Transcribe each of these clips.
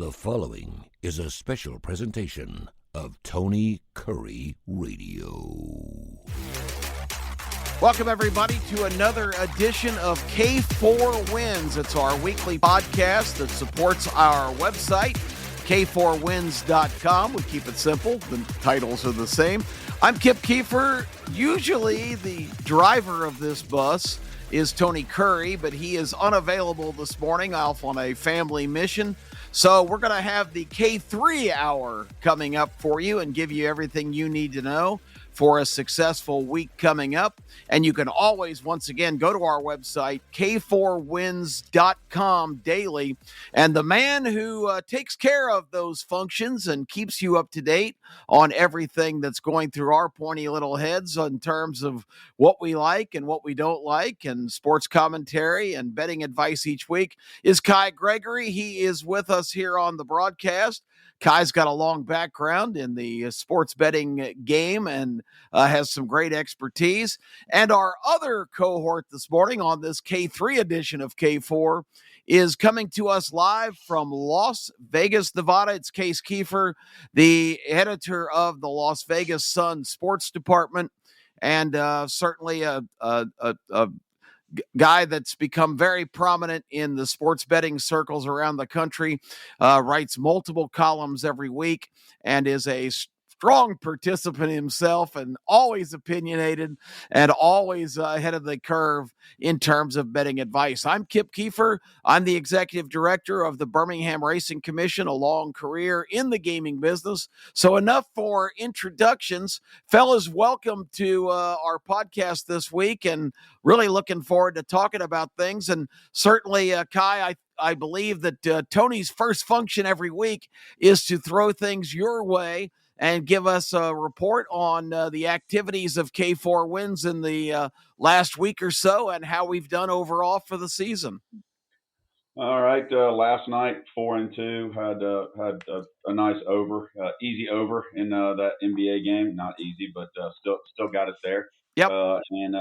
The following is a special presentation of Tony Kurre Radio. Welcome, everybody, to another edition of K4Wins. It's our weekly podcast that supports our website, K4Wins.com. We keep it simple. The titles are the same. I'm Keefer. Usually the driver of this bus is Tony Kurre, but he is unavailable this morning, off on a family mission. So we're going to have the K3 hour coming up for you and give you everything you need to know for a successful week coming up. And you can always, once again, go to our website, K4Wins.com daily. And the man who takes care of those functions and keeps you up to date on everything that's going through our pointy little heads in terms of what we like and what we don't like, and sports commentary and betting advice each week, is Gregory. He is with us here on the broadcast. Kai's got a long background in the sports betting game and has some great expertise. And our other cohort this morning on this K3 edition of K4 is coming to us live from Las Vegas, Nevada. It's Keefer, the editor of the Las Vegas Sun Sports Department, and certainly a guy that's become very prominent in the sports betting circles around the country, writes multiple columns every week, and is a strong participant himself, and always opinionated and always ahead of the curve in terms of betting advice. I'm Keefer. I'm the executive director of the Birmingham Racing Commission, a long career in the gaming business. So enough for introductions. Fellas, welcome to our podcast this week, and really looking forward to talking about things. And certainly, Kai, I believe that Tony's first function every week is to throw things your way and give us a report on the activities of K4Wins in the last week or so and how we've done overall for the season. All right. Last night, 4-2, had a nice over, easy over in that NBA game. Not easy, but still got us there. Yep. And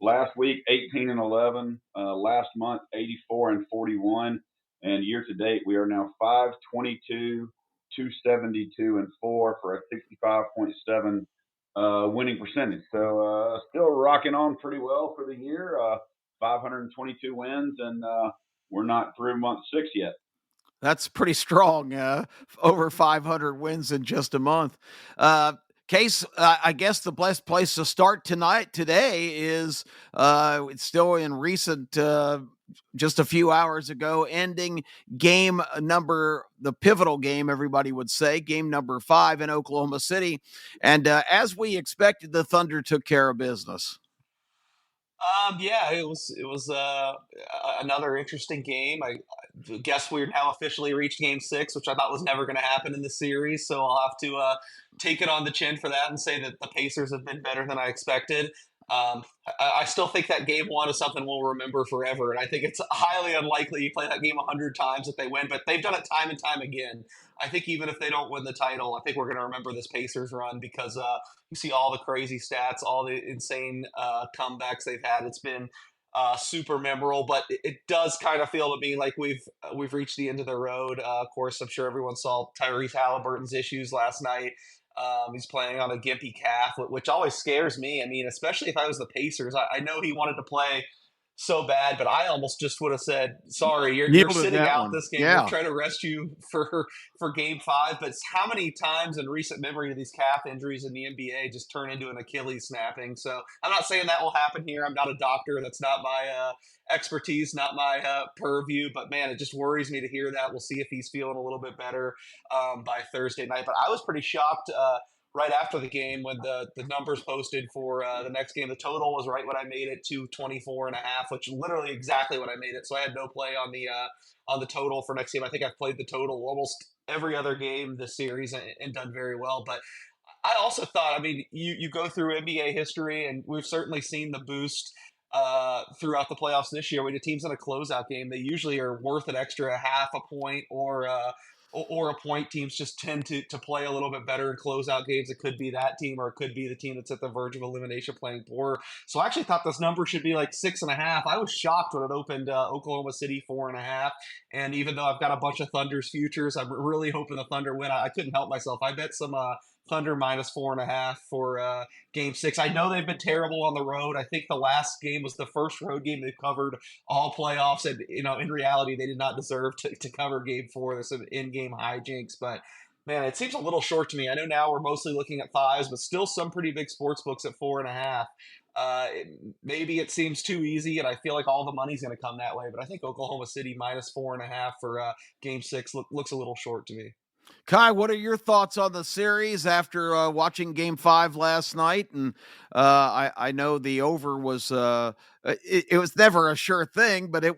last week, 18-11. Last month, 84-41. And year to date, we are now 5-22. 272-4 for a 65.7 winning percentage. So still rocking on pretty well for the year. 522 wins, and we're not through month 6 yet. That's pretty strong. Over 500 wins in just a month. Case, I guess the best place to start today is it's still in recent, just a few hours ago, ending game number, the pivotal game, everybody would say, game number 5 in Oklahoma City. And as we expected, the Thunder took care of business. Yeah, it was another interesting game. I guess we're now officially reached Game 6, which I thought was never going to happen in the series. So I'll have to take it on the chin for that and say that the Pacers have been better than I expected. I still think that Game 1 is something we'll remember forever, and I think it's highly unlikely you play that game 100 times that they win, but they've done it time and time again. I think even if they don't win the title, I think we're going to remember this Pacers run because you see all the crazy stats, all the insane comebacks they've had. It's been super memorable, but it does kind of feel to me like we've reached the end of the road. Of course, I'm sure everyone saw Tyrese Halliburton's issues last night. He's playing on a gimpy calf, which always scares me. I mean, especially if I was the Pacers. I know he wanted to play so bad, but I almost just would have said, sorry, you're sitting out this game. Yeah. We're trying to rest you for Game 5. But how many times in recent memory do these calf injuries in the NBA just turn into an Achilles snapping? So I'm not saying that will happen here. I'm not a doctor. That's not my expertise, not my purview. But, man, it just worries me to hear that. We'll see if he's feeling a little bit better by Thursday night. But I was pretty shocked right after the game when the numbers posted for the next game. The total was right when I made it to 24.5, which literally exactly what I made it. So I had no play on the total for next game. I think I've played the total almost every other game this series and done very well. But I also thought, I mean, you go through NBA history, and we've certainly seen the boost throughout the playoffs this year. When the team's in a closeout game, they usually are worth an extra half a point or or a point. Teams just tend to play a little bit better in closeout games. It could be that team, or it could be the team that's at the verge of elimination playing poor. So I actually thought this number should be like 6.5. I was shocked when it opened Oklahoma City 4.5. And even though I've got a bunch of Thunder's futures, I'm really hoping the Thunder win. I couldn't help myself. I bet some Thunder minus 4.5 for Game 6. I know they've been terrible on the road. I think the last game was the first road game they've covered all playoffs, and in reality, they did not deserve to cover Game 4. There's some in-game hijinks, but man, it seems a little short to me. I know now we're mostly looking at 5s, but still some pretty big sports books at 4.5. Maybe it seems too easy, and I feel like all the money's going to come that way. But I think Oklahoma City minus 4.5 for Game 6 looks a little short to me. Kai, what are your thoughts on the series after watching Game 5 last night? And I know the over was it was never a sure thing, but it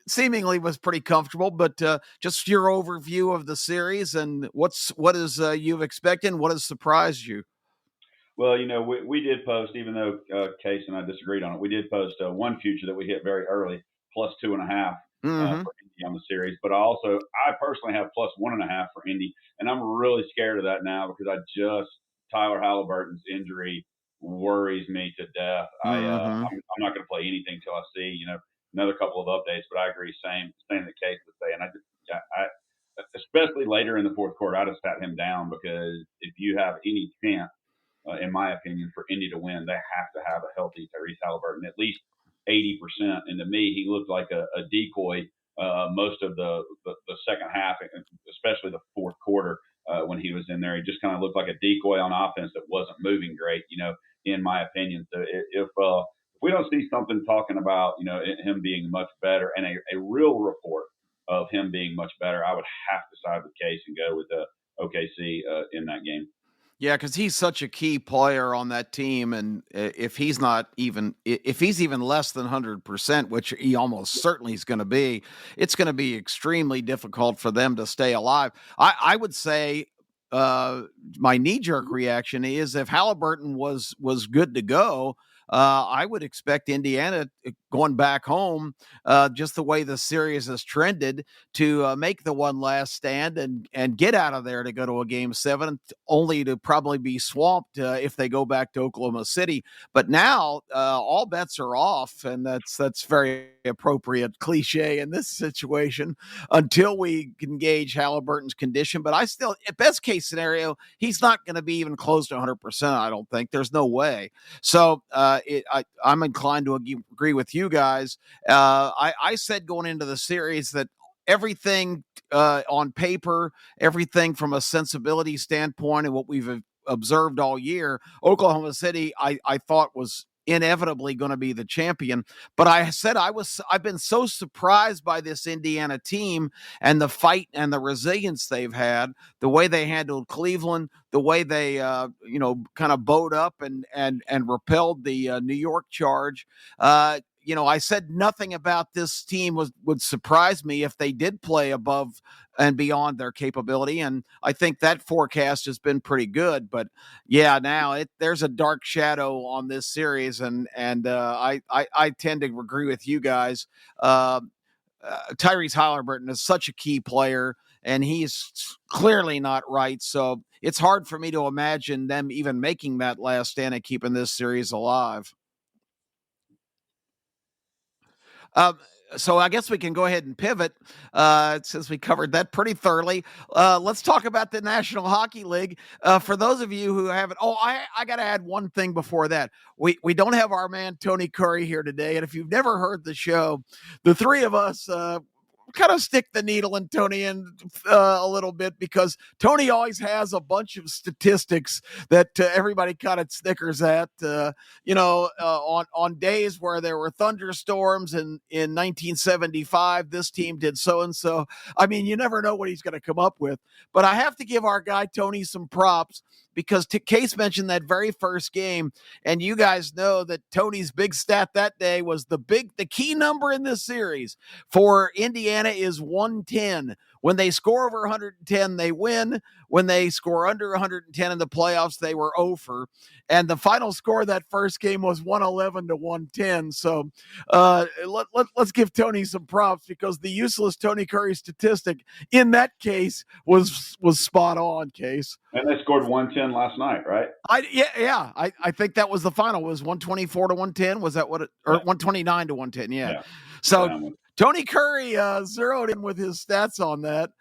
seemingly was pretty comfortable. But just your overview of the series and what is you've expected, what has surprised you? Well, we did post, even though Case and I disagreed on it, we did post one future that we hit very early, plus 2.5 for Indy on the series. But I personally have plus 1.5 for Indy, and I'm really scared of that now because Tyler Halliburton's injury worries me to death. I'm not going to play anything till I see another couple of updates. But I agree, same that Case would say, and I especially later in the fourth quarter, I just sat him down because if you have any chance, in my opinion, for Indy to win, they have to have a healthy Tyrese Halliburton, at least 80%. And to me, he looked like a decoy most of the second half, especially the fourth quarter when he was in there. He just kind of looked like a decoy on offense that wasn't moving great, in my opinion. So if we don't see something talking about, him being much better and a real report of him being much better, I would have to side with Case and go with OKC in that game. Yeah, because he's such a key player on that team, and if he's even less than 100%, which he almost certainly is going to be, it's going to be extremely difficult for them to stay alive. I would say my knee-jerk reaction is if Halliburton was good to go, I would expect Indiana going back home, just the way the series has trended, to make the one last stand and get out of there to go to a Game 7, only to probably be swamped if they go back to Oklahoma City. But now all bets are off, and that's very appropriate cliche in this situation until we can gauge Halliburton's condition. But I still, at best case scenario, he's not going to be even close to 100%. I don't think. There's no way. So I'm inclined to agree with you guys. I said going into the series that everything on paper, everything from a sensibility standpoint and what we've observed all year, Oklahoma City, I thought was inevitably going to be the champion. But I said I've been so surprised by this Indiana team and the fight and the resilience they've had, the way they handled Cleveland, the way they kind of bowed up and repelled the New York charge. I said nothing about this team would surprise me if they did play above and beyond their capability. And I think that forecast has been pretty good. But yeah, now there's a dark shadow on this series, and I tend to agree with you guys. Tyrese Halliburton is such a key player, and he's clearly not right. So it's hard for me to imagine them even making that last stand and keeping this series alive. So I guess we can go ahead and pivot since we covered that pretty thoroughly. Let's talk about the National Hockey League. For those of you who haven't, I got to add one thing before that. We don't have our man Tony Kurre here today, and if you've never heard the show, the three of us kind of stick the needle in Tony in a little bit, because Tony always has a bunch of statistics that everybody kind of snickers at. On days where there were thunderstorms in 1975, this team did so and so. I mean, you never know what he's going to come up with. But I have to give our guy Tony some props, because Case mentioned that very first game, and you guys know that Tony's big stat that day was the key number in this series for Indiana is 110. When they score over 110, they win. When they score under 110 in the playoffs, they were over. And the final score of that first game was 111 to 110. So let's give Tony some props, because the useless Tony Curry statistic in that case was spot on, Case. And they scored 110 last night, right? I think that was the final. It was 124 to 110. Was that what it, or 129 to 110? Yeah. So Tony Curry zeroed in with his stats on that.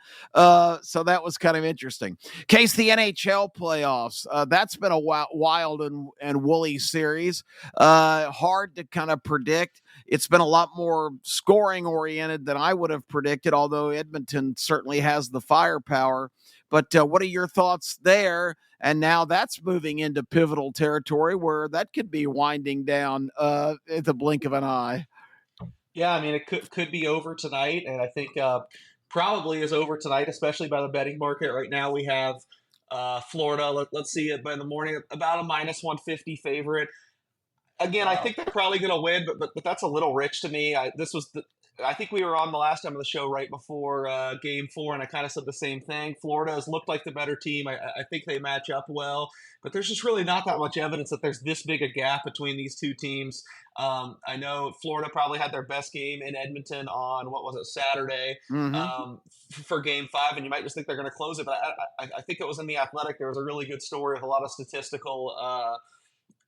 So that was kind of interesting. Case, the NHL playoffs. That's been a wild and woolly series. Hard to kind of predict. It's been a lot more scoring oriented than I would have predicted, although Edmonton certainly has the firepower. But what are your thoughts there? And now that's moving into pivotal territory where that could be winding down at the blink of an eye. Yeah, I mean, it could be over tonight, and I think probably is over tonight, especially by the betting market. Right now we have Florida, let's see it by the morning, about a minus 150 favorite. Again, I think they're probably going to win, but that's a little rich to me. I think we were on the last time of the show right before Game 4, and I kind of said the same thing. Florida has looked like the better team. I think they match up well, but there's just really not that much evidence that there's this big a gap between these two teams. I know Florida probably had their best game in Edmonton on, Saturday for Game 5, and you might just think they're going to close it, but I think it was in The Athletic. There was a really good story with a lot of statistical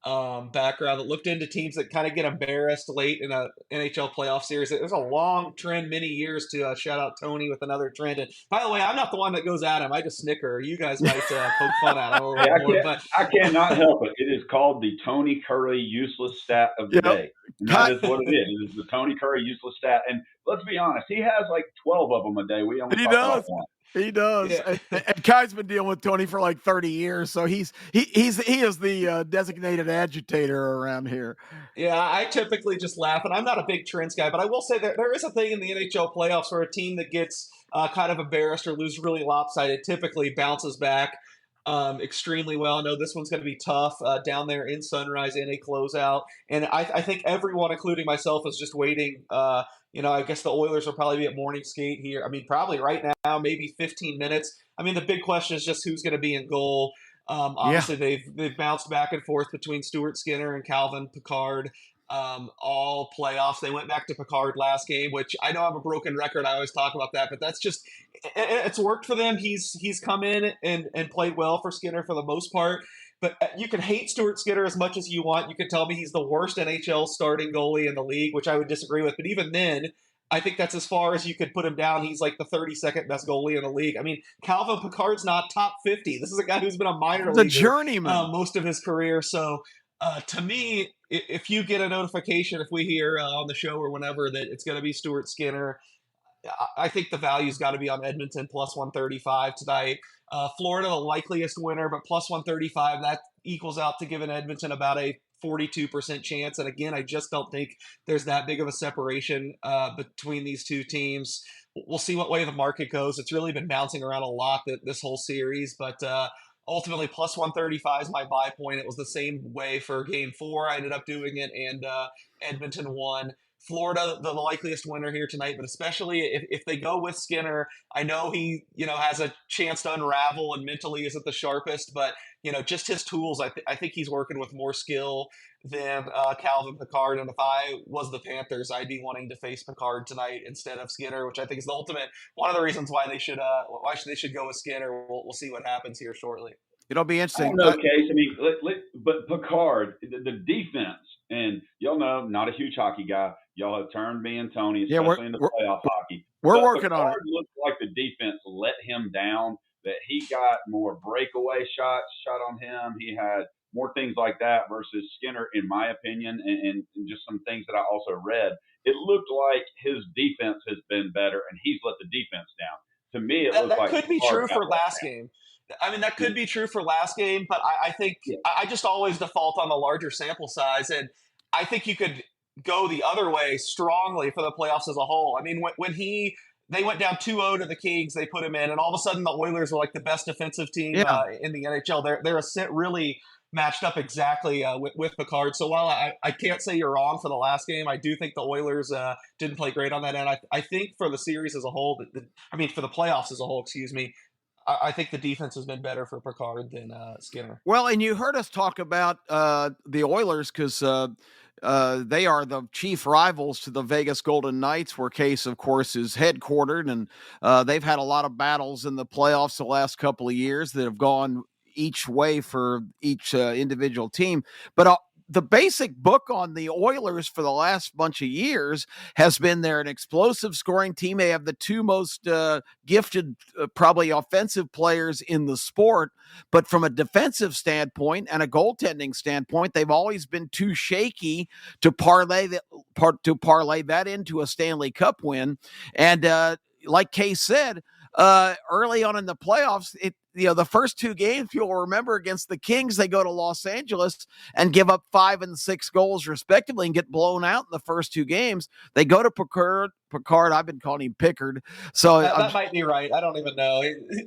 background that looked into teams that kind of get embarrassed late in a NHL playoff series. There's a long trend, many years to shout out Tony with another trend. And by the way, I'm not the one that goes at him. I just snicker. You guys might poke fun at him a little more. But I cannot help it. It is called the Tony Curry useless stat of the day. And that is what it is. It is the Tony Curry useless stat. And let's be honest, he has like 12 of them a day. We only talk about one. He does. Yeah. And Kai's been dealing with Tony for like 30 years, so he is the designated agitator around here. Yeah, I typically just laugh, and I'm not a big trends guy, but I will say that there is a thing in the NHL playoffs where a team that gets kind of embarrassed or loses really lopsided typically bounces back extremely well. I know this one's going to be tough down there in Sunrise in a closeout, and I think everyone, including myself, is just waiting. I guess the Oilers will probably be at morning skate here. I mean, probably right now, maybe 15 minutes. I mean, the big question is just who's going to be in goal. Obviously, they've bounced back and forth between Stuart Skinner and Calvin Pickard all playoffs. They went back to Pickard last game, which I know I'm a broken record. I always talk about that, but that's just it's worked for them. He's come in and played well for Skinner for the most part. But you can hate Stuart Skinner as much as you want. You can tell me he's the worst NHL starting goalie in the league, which I would disagree with. But even then, I think that's as far as you could put him down. He's like the 32nd best goalie in the league. I mean, Calvin Pickard's not top 50. This is a guy who's been a minor leaguer, a journeyman most of his career. So to me, if you get a notification, if we hear on the show or whenever that it's going to be Stuart Skinner, I think the value's got to be on Edmonton plus 135 tonight. Florida, the likeliest winner, but plus 135, that equals out to giving Edmonton about a 42% chance. And again, I just don't think there's that big of a separation between these two teams. We'll see what way the market goes. It's really been bouncing around a lot this whole series, but ultimately plus 135 is my buy point. It was the same way for Game 4. I ended up doing it, and Edmonton won. Florida, the likeliest winner here tonight, but especially if they go with Skinner, I know he, has a chance to unravel and mentally isn't the sharpest, but, just his tools, I think he's working with more skill than Calvin Pickard. And if I was the Panthers, I'd be wanting to face Pickard tonight instead of Skinner, which I think is the ultimate, one of the reasons why they should go with Skinner. We'll see what happens here shortly. It'll be interesting. Case. I mean, but Pickard, the defense, and y'all know, not a huge hockey guy. Y'all have turned me and Tony, especially in the playoff hockey. We're working on it. Pickard looked like the defense let him down, that he got more breakaway shots shot on him. He had more things like that versus Skinner, in my opinion, and just some things that I also read. It looked like his defense has been better, and he's let the defense down. To me, it looked like that could be true for last game. I mean, that could be true for last game, but I think I just always default on the larger sample size, and I think you could go the other way strongly for the playoffs as a whole. I mean, when they went down 2-0 to the Kings, they put him in, and all of a sudden the Oilers were like the best defensive team in the NHL. They're a really matched up exactly with Picard. So while I can't say you're wrong for the last game, I do think the Oilers didn't play great on that end. I think for the series as a whole, for the playoffs as a whole, excuse me, I think the defense has been better for Picard than Skinner. Well, and you heard us talk about the Oilers because they are the chief rivals to the Vegas Golden Knights, where Case, of course, is headquartered, and they've had a lot of battles in the playoffs the last couple of years that have gone each way for each individual team. But the basic book on the Oilers for the last bunch of years has been they're an explosive scoring team. They have the two most gifted, probably offensive players in the sport. But from a defensive standpoint and a goaltending standpoint, they've always been too shaky to parlay that into a Stanley Cup win. And like Kay said, early on in the playoffs, the first two games, you'll remember, against the Kings, they go to Los Angeles and give up 5 and 6 goals respectively and get blown out in the first two games. They go to Picard. I've been calling him Pickard. So that might be right. I don't even know.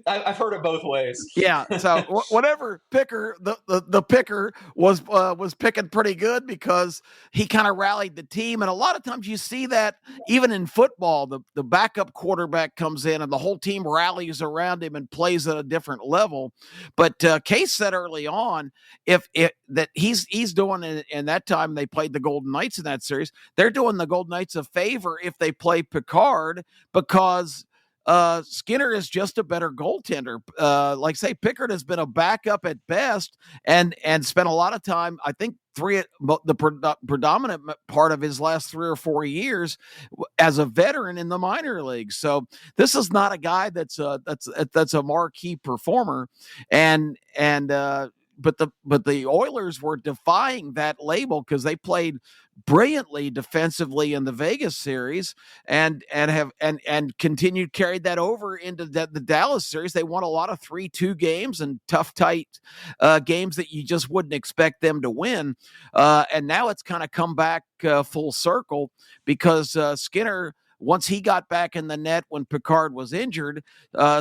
I've heard it both ways. Yeah. So whatever Picker, the Picker was picking pretty good because he kind of rallied the team. And a lot of times you see that even in football, the backup quarterback comes in and the whole team rallies around him and plays at a different level. But Case said early on, if that he's doing it, and that time they played the Golden Knights in that series, they're doing the Golden Knights a favor if they play Picard, because Skinner is just a better goaltender. Like say, Pickard has been a backup at best, and spent a lot of time. I think the predominant part of his last 3 or 4 years as a veteran in the minor leagues. So this is not a guy that's a marquee performer, but the Oilers were defying that label because they played brilliantly defensively in the Vegas series and continued carried that over into the Dallas series. They won a lot of 3-2 games and tough, tight games that you just wouldn't expect them to win. And now it's kind of come back full circle because Skinner, once he got back in the net when Picard was injured,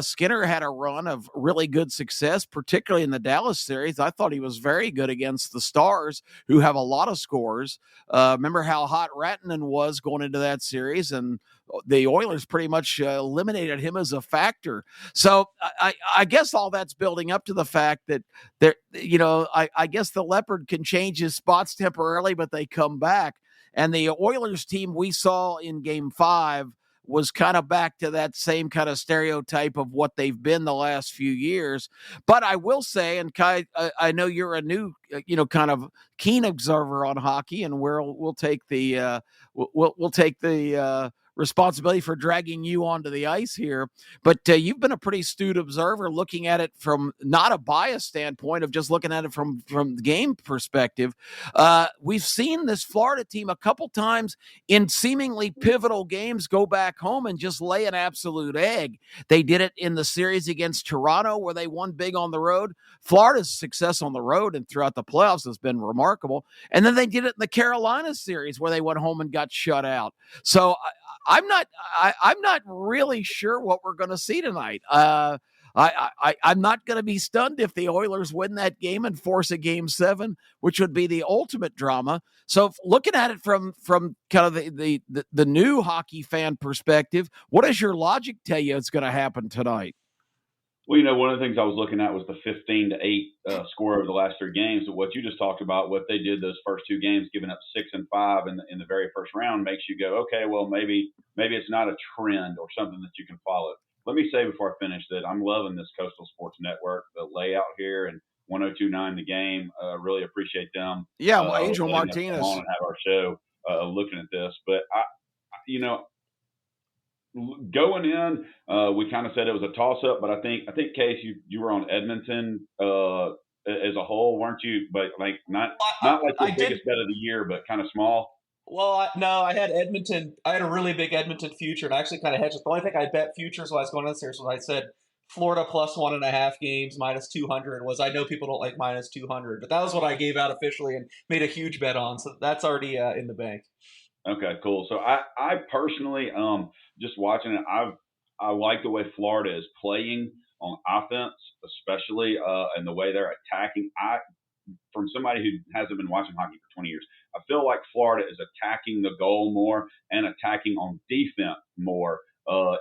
Skinner had a run of really good success, particularly in the Dallas series. I thought he was very good against the Stars, who have a lot of scores. Remember how hot Rantanen was going into that series, and the Oilers pretty much eliminated him as a factor. So I guess all that's building up to the fact that I guess the Leopard can change his spots temporarily, but they come back. And the Oilers team we saw in Game 5 was kind of back to that same kind of stereotype of what they've been the last few years. But I will say, and Kai, I know you're a new, kind of keen observer on hockey, and we'll take the responsibility for dragging you onto the ice here. But you've been a pretty astute observer, looking at it from not a bias standpoint of just looking at it from the game perspective. We've seen this Florida team a couple times in seemingly pivotal games go back home and just lay an absolute egg. They did it in the series against Toronto, where they won big on the road. Florida's success on the road and throughout the playoffs has been remarkable. And then they did it in the Carolina series, where they went home and got shut out. So I'm not really sure what we're going to see tonight. I'm not going to be stunned if the Oilers win that game and force a Game 7, which would be the ultimate drama. So looking at it from kind of the new hockey fan perspective, what does your logic tell you is going to happen tonight? Well, one of the things I was looking at was the 15-8 score over the last 3 games. But what you just talked about, what they did those first 2 games, giving up 6 and 5 in the very first round, makes you go, okay, well, maybe it's not a trend or something that you can follow. Let me say before I finish that I'm loving this Coastal Sports Network, the layout here, and 102.9 The Game. Really appreciate them. Yeah, well, Angel Martinez on and have our show looking at this, but going in, we kind of said it was a toss-up, but I think Case, you were on Edmonton as a whole, weren't you? But like not like the biggest bet of the year, but kind of small. Well, no, I had Edmonton. I had a really big Edmonton future, and I actually kind of hedged it. The only thing I bet futures while I was going on this series was I said Florida plus 1.5 games minus 200. I know people don't like minus 200, but that was what I gave out officially and made a huge bet on. So that's already in the bank. Okay, cool. So I personally, just watching it, I like the way Florida is playing on offense, especially and the way they're attacking. from somebody who hasn't been watching hockey for 20 years, I feel like Florida is attacking the goal more and attacking on defense more.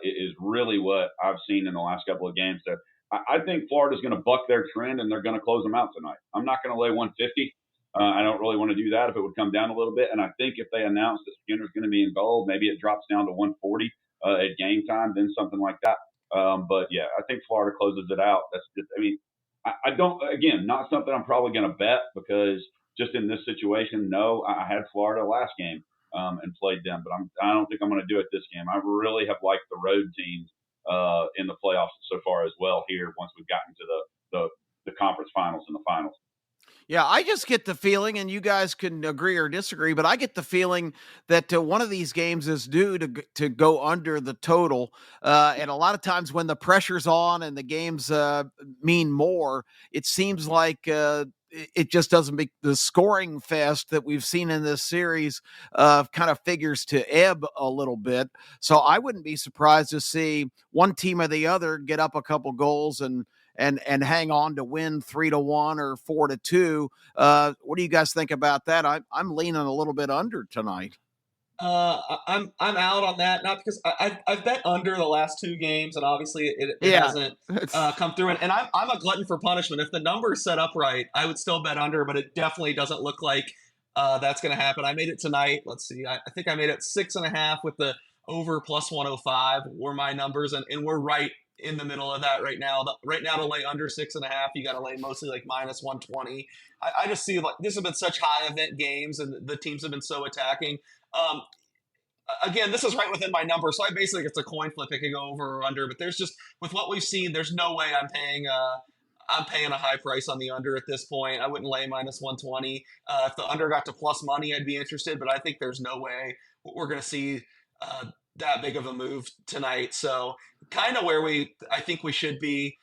Is really what I've seen in the last couple of games. So I think Florida's going to buck their trend and they're going to close them out tonight. I'm not going to lay 150. I don't really want to do that if it would come down a little bit. And I think if they announce that Skinner's going to be in goal, maybe it drops down to 140 at game time, then something like that. But yeah, I think Florida closes it out. That's just, I mean, I don't, again, not something I'm probably going to bet because just in this situation, no, I had Florida last game and played them, but I don't think I'm going to do it this game. I really have liked the road teams in the playoffs so far as well here once we've gotten to the conference finals and the finals. Yeah, I just get the feeling, and you guys can agree or disagree, but I get the feeling that one of these games is due to go under the total. And a lot of times when the pressure's on and the games mean more, it seems like it just doesn't make the scoring fest that we've seen in this series kind of figures to ebb a little bit. So I wouldn't be surprised to see one team or the other get up a couple goals and hang on to win 3-1 or 4-2. What do you guys think about that? I'm leaning a little bit under tonight. I'm out on that, not because I've bet under the last two games, and obviously it hasn't come through. And I'm a glutton for punishment. If the number's set up right, I would still bet under, but it definitely doesn't look like that's going to happen. I made it tonight. Let's see. I think I made it 6.5 with the over plus 105 were my numbers, and we're right in the middle of that right now. Right now to lay under 6.5, you got to lay mostly like minus 120. I just see like this have been such high event games, and the teams have been so attacking. Again, this is right within my number, so I basically it's a coin flip. It could go over or under, but there's just with what we've seen, there's no way I'm paying a high price on the under at this point. I wouldn't lay minus 120. If the under got to plus money, I'd be interested, but I think there's no way we're going to see that big of a move tonight. So kind of where I think we should be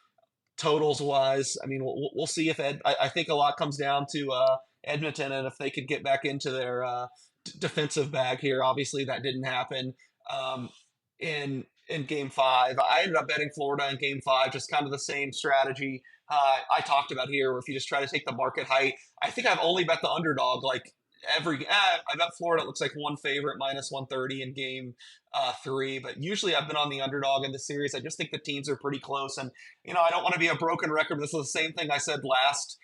totals wise. I mean, we'll see if I think a lot comes down to Edmonton, and if they could get back into their defensive bag here. Obviously that didn't happen in game 5. I ended up betting Florida in game 5, just kind of the same strategy I talked about here, where if you just try to take the market height. I think I've only bet the underdog like I bet Florida, it looks like one favorite minus 130 in game 3, but usually I've been on the underdog in this series. I just think the teams are pretty close, and I don't want to be a broken record. This is the same thing I said last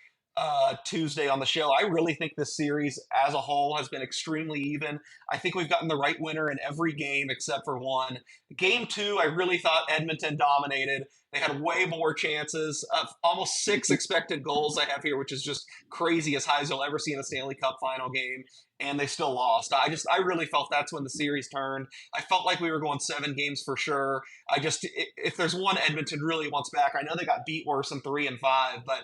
Tuesday on the show. I really think this series as a whole has been extremely even. I think we've gotten the right winner in every game except for one. Game 2, I really thought Edmonton dominated. They had way more chances, almost 6 expected goals I have here, which is just crazy, as high as you'll ever see in a Stanley Cup final game, and they still lost. I really felt that's when the series turned. I felt like we were going 7 games for sure. If there's one Edmonton really wants back, I know they got beat worse in 3 and 5, but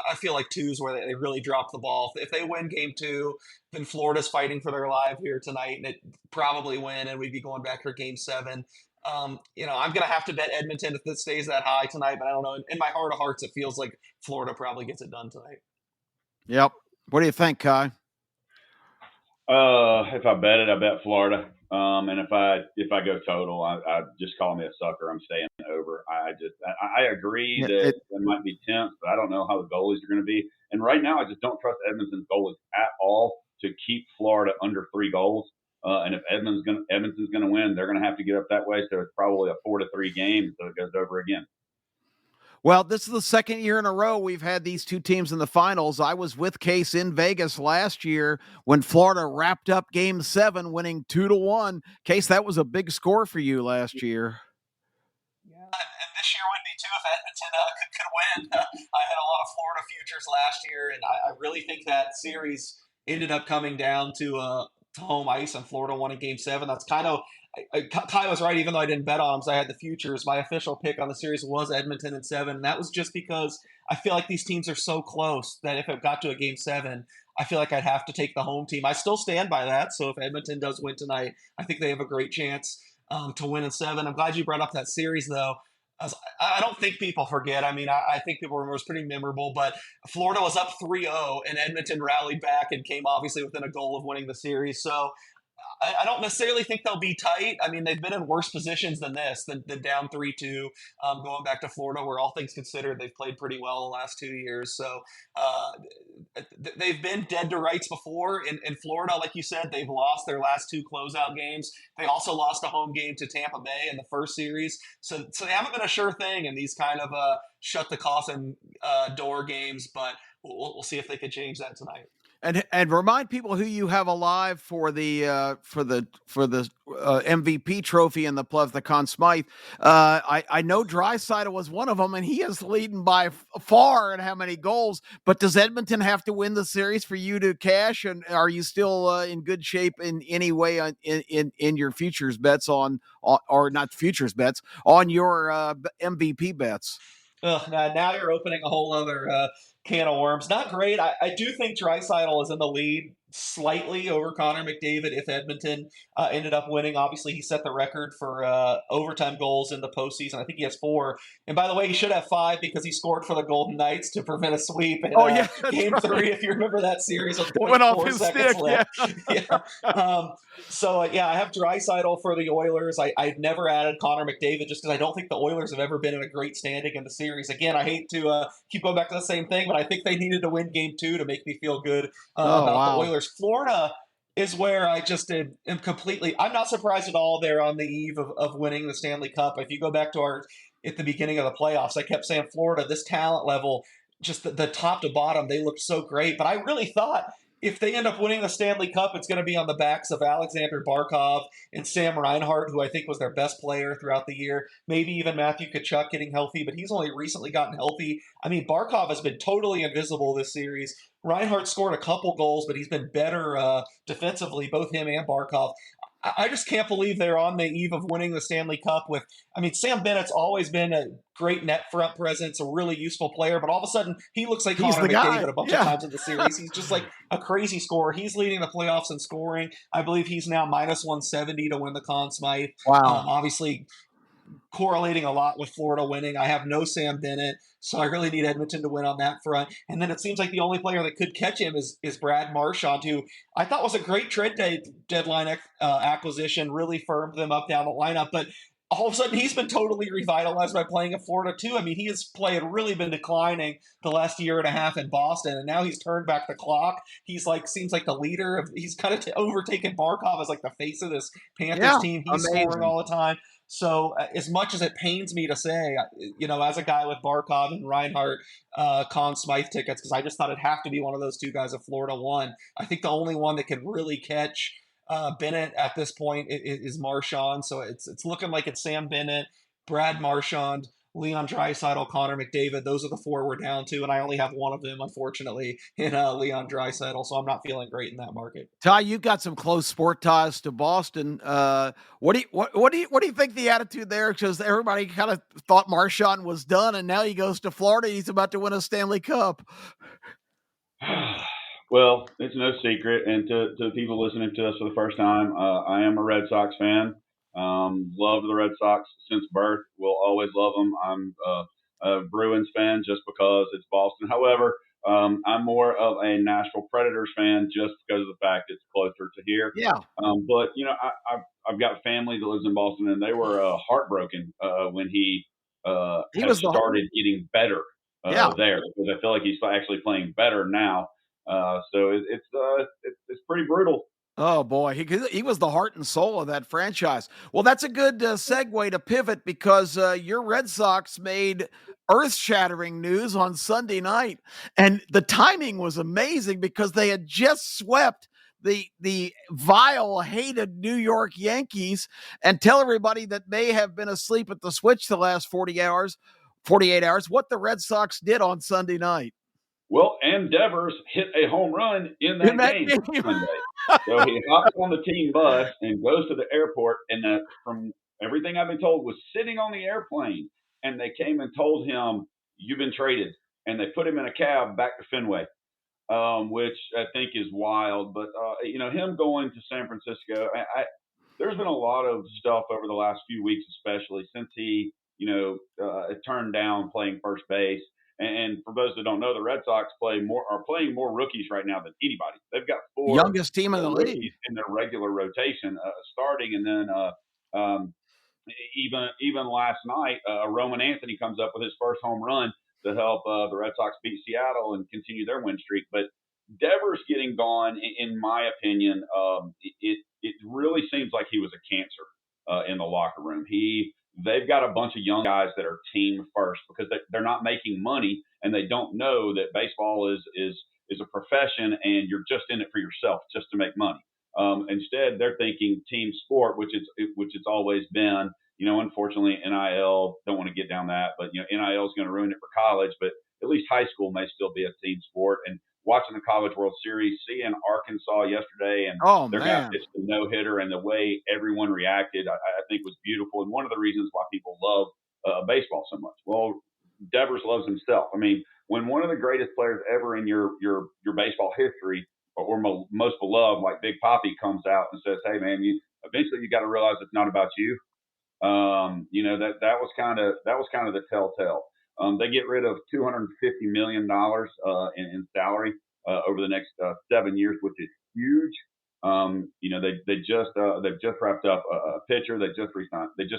I feel like 2 is where they really dropped the ball. If they win game 2, then Florida's fighting for their life here tonight, and it probably win, and we'd be going back for game 7. I'm going to have to bet Edmonton if this stays that high tonight, but I don't know. In my heart of hearts, it feels like Florida probably gets it done tonight. Yep. What do you think, Kai? If I bet it, I bet Florida. And if I go total, I just call me a sucker. I'm staying over. I agree that it might be tense, but I don't know how the goalies are going to be. And right now, I just don't trust Edmonton's goalies at all to keep Florida under 3 goals. And if Edmonton's going to win, they're going to have to get up that way. So it's probably a 4-3 game, so it goes over again. Well, this is the second year in a row we've had these two teams in the finals. I was with Case in Vegas last year when Florida wrapped up game 7, winning 2-1. Case, that was a big score for you last year. Yeah, and this year would be too if Edmonton could win. I had a lot of Florida futures last year, and I really think that series ended up coming down to home ice, and Florida won in game 7. That's kind of Kai was right, even though I didn't bet on them, so I had the futures. My official pick on the series was Edmonton in 7, and that was just because I feel like these teams are so close that if it got to a game 7, I feel like I'd have to take the home team. I still stand by that, so if Edmonton does win tonight, I think they have a great chance to win in 7. I'm glad you brought up that series, though. I don't think people forget. I mean, I think people remember it was pretty memorable, but Florida was up 3-0, and Edmonton rallied back and came obviously within a goal of winning the series. So I don't necessarily think they'll be tight. I mean, they've been in worse positions than this, than down 3-2, going back to Florida, where all things considered, they've played pretty well the last 2 years. So uh, they've been dead to rights before. In Florida, like you said, they've lost their last 2 closeout games. They also lost a home game to Tampa Bay in the first series. So they haven't been a sure thing in these kind of shut the coffin door games, but we'll see if they can change that tonight. And remind people who you have alive for the MVP trophy and the Conn Smythe. I know Draisaitl was one of them, and he is leading by far in how many goals. But does Edmonton have to win the series for you to cash? And are you still in good shape in any way in your futures bets on or not futures bets on your MVP bets? Ugh, now you're opening a whole other can of worms. Not great. I do think Draisaitl is in the lead slightly over Connor McDavid if Edmonton ended up winning. Obviously, he set the record for overtime goals in the postseason. I think he has 4. And by the way, he should have 5 because he scored for the Golden Knights to prevent a sweep in Game 3, if you remember that series with went off 0.4 his seconds stick, left. Yeah. I have Draisaitl for the Oilers. I've never added Connor McDavid just because I don't think the Oilers have ever been in a great standing in the series. Again, I hate to keep going back to the same thing, but I think they needed to win Game 2 to make me feel good about the Oilers. Florida is where I just am completely. I'm not surprised at all. They're on the eve of winning the Stanley Cup. If you go back to at the beginning of the playoffs, I kept saying Florida, this talent level, just the top to bottom, they looked so great. But I really thought if they end up winning the Stanley Cup, it's going to be on the backs of Alexander Barkov and Sam Reinhart, who I think was their best player throughout the year. Maybe even Matthew Tkachuk getting healthy, but he's only recently gotten healthy. I mean, Barkov has been totally invisible this series. Reinhart scored a couple goals, but he's been better defensively, both him and Barkov. I just can't believe they're on the eve of winning the Stanley Cup with, I mean, Sam Bennett's always been a great net front presence, a really useful player, but all of a sudden he looks like Connor McDavid a bunch of times in the series. He's just like a crazy scorer. He's leading the playoffs in scoring. I believe he's now minus 170 to win the Conn Smythe. Wow. Obviously, correlating a lot with Florida winning. I have no Sam Bennett, so I really need Edmonton to win on that front. And then it seems like the only player that could catch him is Brad Marchand, who I thought was a great trade deadline acquisition, really firmed them up down the lineup. But all of a sudden, he's been totally revitalized by playing in Florida, too. I mean, his play had really been declining the last year and a half in Boston, and now he's turned back the clock. He's seems like the leader. He's kind of overtaken Barkov as like the face of this Panthers team. He's scoring all the time. So as much as it pains me to say, as a guy with Barkov and Reinhart, Conn Smythe tickets, because I just thought it'd have to be one of those 2 guys if Florida won. I think the only one that can really catch Bennett at this point is Marchand. So it's looking like it's Sam Bennett, Brad Marchand, Leon Draisaitl, Connor McDavid. Those are the 4 we're down to, and I only have one of them, unfortunately, in Leon Draisaitl. So I'm not feeling great in that market. Ty, you've got some close sport ties to Boston. What do you think the attitude there? Because everybody kind of thought Marchand was done, and now he goes to Florida. He's about to win a Stanley Cup. Well, it's no secret, and to the people listening to us for the first time, I am a Red Sox fan. Loved the Red Sox since birth. Will always love them. I'm a Bruins fan just because it's Boston. However, I'm more of a Nashville Predators fan just because of the fact it's closer to here. Yeah. But I've got family that lives in Boston, and they were heartbroken when he started getting better there, because I feel like he's actually playing better now. So it's pretty brutal. Oh boy, he was the heart and soul of that franchise. Well, that's a good segue to pivot, because your Red Sox made earth-shattering news on Sunday night, and the timing was amazing because they had just swept the vile, hated New York Yankees. And tell everybody that may have been asleep at the switch the last 48 hours, what the Red Sox did on Sunday night. Well, and Devers hit a home run in that game Sunday. So he hops on the team bus and goes to the airport, and from everything I've been told, was sitting on the airplane, and they came and told him, "You've been traded," and they put him in a cab back to Fenway, which I think is wild. But him going to San Francisco, there's been a lot of stuff over the last few weeks, especially since he turned down playing first base. And for those that don't know, the Red Sox are playing more rookies right now than anybody. They've got four Youngest team in the rookies league in their regular rotation starting, and then um, even last night, Roman Anthony comes up with his first home run to help the Red Sox beat Seattle and continue their win streak. But Devers getting gone, in my opinion, it really seems like he was a cancer in the locker room. They've got a bunch of young guys that are team first because they're not making money and they don't know that baseball is a profession and you're just in it for yourself just to make money. Instead, they're thinking team sport, which it's always been. Unfortunately, NIL, don't want to get down that, but NIL is going to ruin it for college. But at least high school may still be a team sport. And watching the College World Series, seeing Arkansas yesterday, and their guy pitched a no hitter, and the way everyone reacted, I think was beautiful. And one of the reasons why people love baseball so much. Well, Devers loves himself. I mean, when one of the greatest players ever in your baseball history or most beloved, like Big Papi, comes out and says, "Hey, man, eventually you got to realize it's not about you." That was kind of the telltale. They get rid of $250 million in salary over the next 7 years, which is huge. They've just wrapped up a pitcher. They just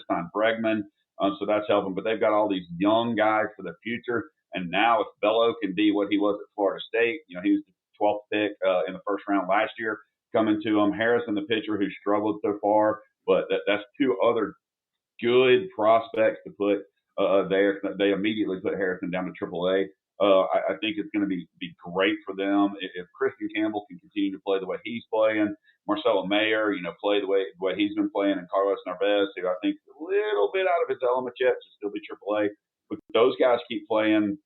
signed Bregman, so that's helping. But they've got all these young guys for the future. And now if Bello can be what he was at Florida State, he was the 12th pick in the first round last year. Coming to Harrison, the pitcher who struggled so far, but that's two other good prospects to put there. They immediately put Harrison down to AAA. I think it's going to be great for them if Christian Campbell can continue to play the way he's playing. Marcelo Mayer, play the way he's been playing, and Carlos Narvaez, who I think is a little bit out of his element yet, to still be AAA. But those guys keep playing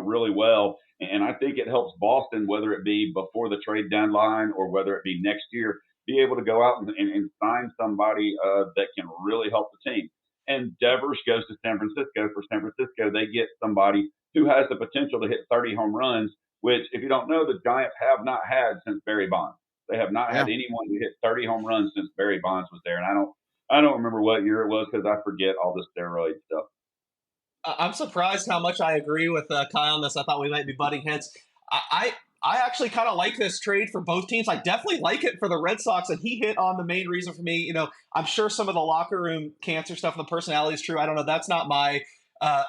really well, and I think it helps Boston, whether it be before the trade deadline or whether it be next year, be able to go out and sign somebody that can really help the team. And Devers goes to San Francisco. For San Francisco, they get somebody who has the potential to hit 30 home runs, which, if you don't know, the Giants have not had since Barry Bonds. They have not had anyone who hit 30 home runs since Barry Bonds was there. And I don't remember what year it was because I forget all the steroid stuff. I'm surprised how much I agree with Kyle on this. I thought we might be butting heads. I actually kind of like this trade for both teams. I definitely like it for the Red Sox, and he hit on the main reason for me. I'm sure some of the locker room cancer stuff and the personality is true. I don't know. That's not my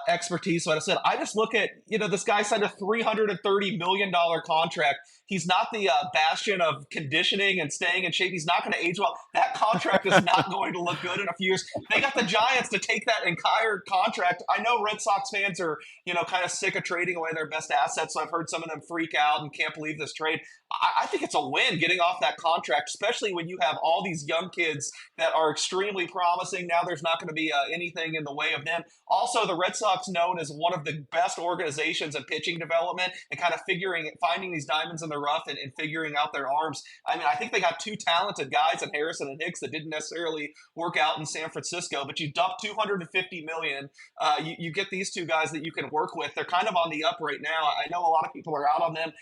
expertise. So I said, I just look at, this guy signed a $330 million contract. He's not the bastion of conditioning and staying in shape. He's not going to age well. That contract is not going to look good in a few years. They got the Giants to take that entire contract. I know Red Sox fans are, kind of sick of trading away their best assets. So I've heard some of them freak out and can't believe this trade. I think it's a win getting off that contract, especially when you have all these young kids that are extremely promising. Now there's not going to be anything in the way of them. Also, the Red Sox known as one of the best organizations in pitching development and kind of finding these diamonds in the rough and figuring out their arms. I mean, I think they got two talented guys in Harrison and Hicks that didn't necessarily work out in San Francisco, but you dump $250 million. You get these two guys that you can work with. They're kind of on the up right now. I know a lot of people are out on them.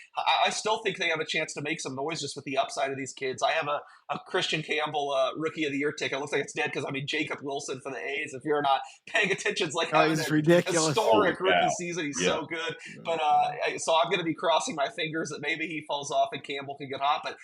I still think they have a chance to make some noise just with the upside of these kids. I have a Christian Campbell Rookie of the Year ticket. It looks like it's dead because Jacob Wilson for the A's. If you're not paying attention, it's like he's ridiculous. Historic rookie season. He's so good. But so I'm going to be crossing my fingers that maybe he falls off and Campbell can get hot. But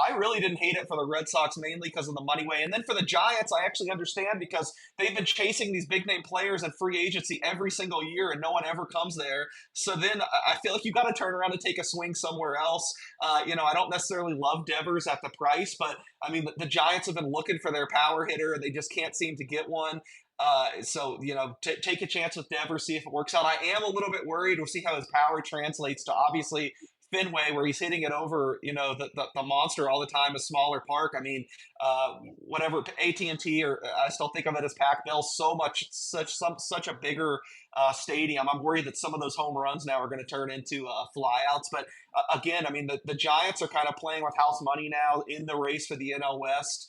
I really didn't hate it for the Red Sox mainly because of the money way. And then for the Giants, I actually understand because they've been chasing these big name players in free agency every single year and no one ever comes there. So then I feel like you got to turn around and take a swing somewhere else. I don't necessarily love Devers at the price, but I mean, the Giants have been looking for their power hitter and they just can't seem to get one. So take a chance with Devers, see if it works out. I am a little bit worried. We'll see how his power translates to obviously Fenway, where he's hitting it over, the monster all the time, a smaller park. I mean, whatever AT&T, or I still think of it as Pac-Bell, such a bigger stadium. I'm worried that some of those home runs now are going to turn into flyouts. But again, I mean, the Giants are kind of playing with house money now in the race for the NL West,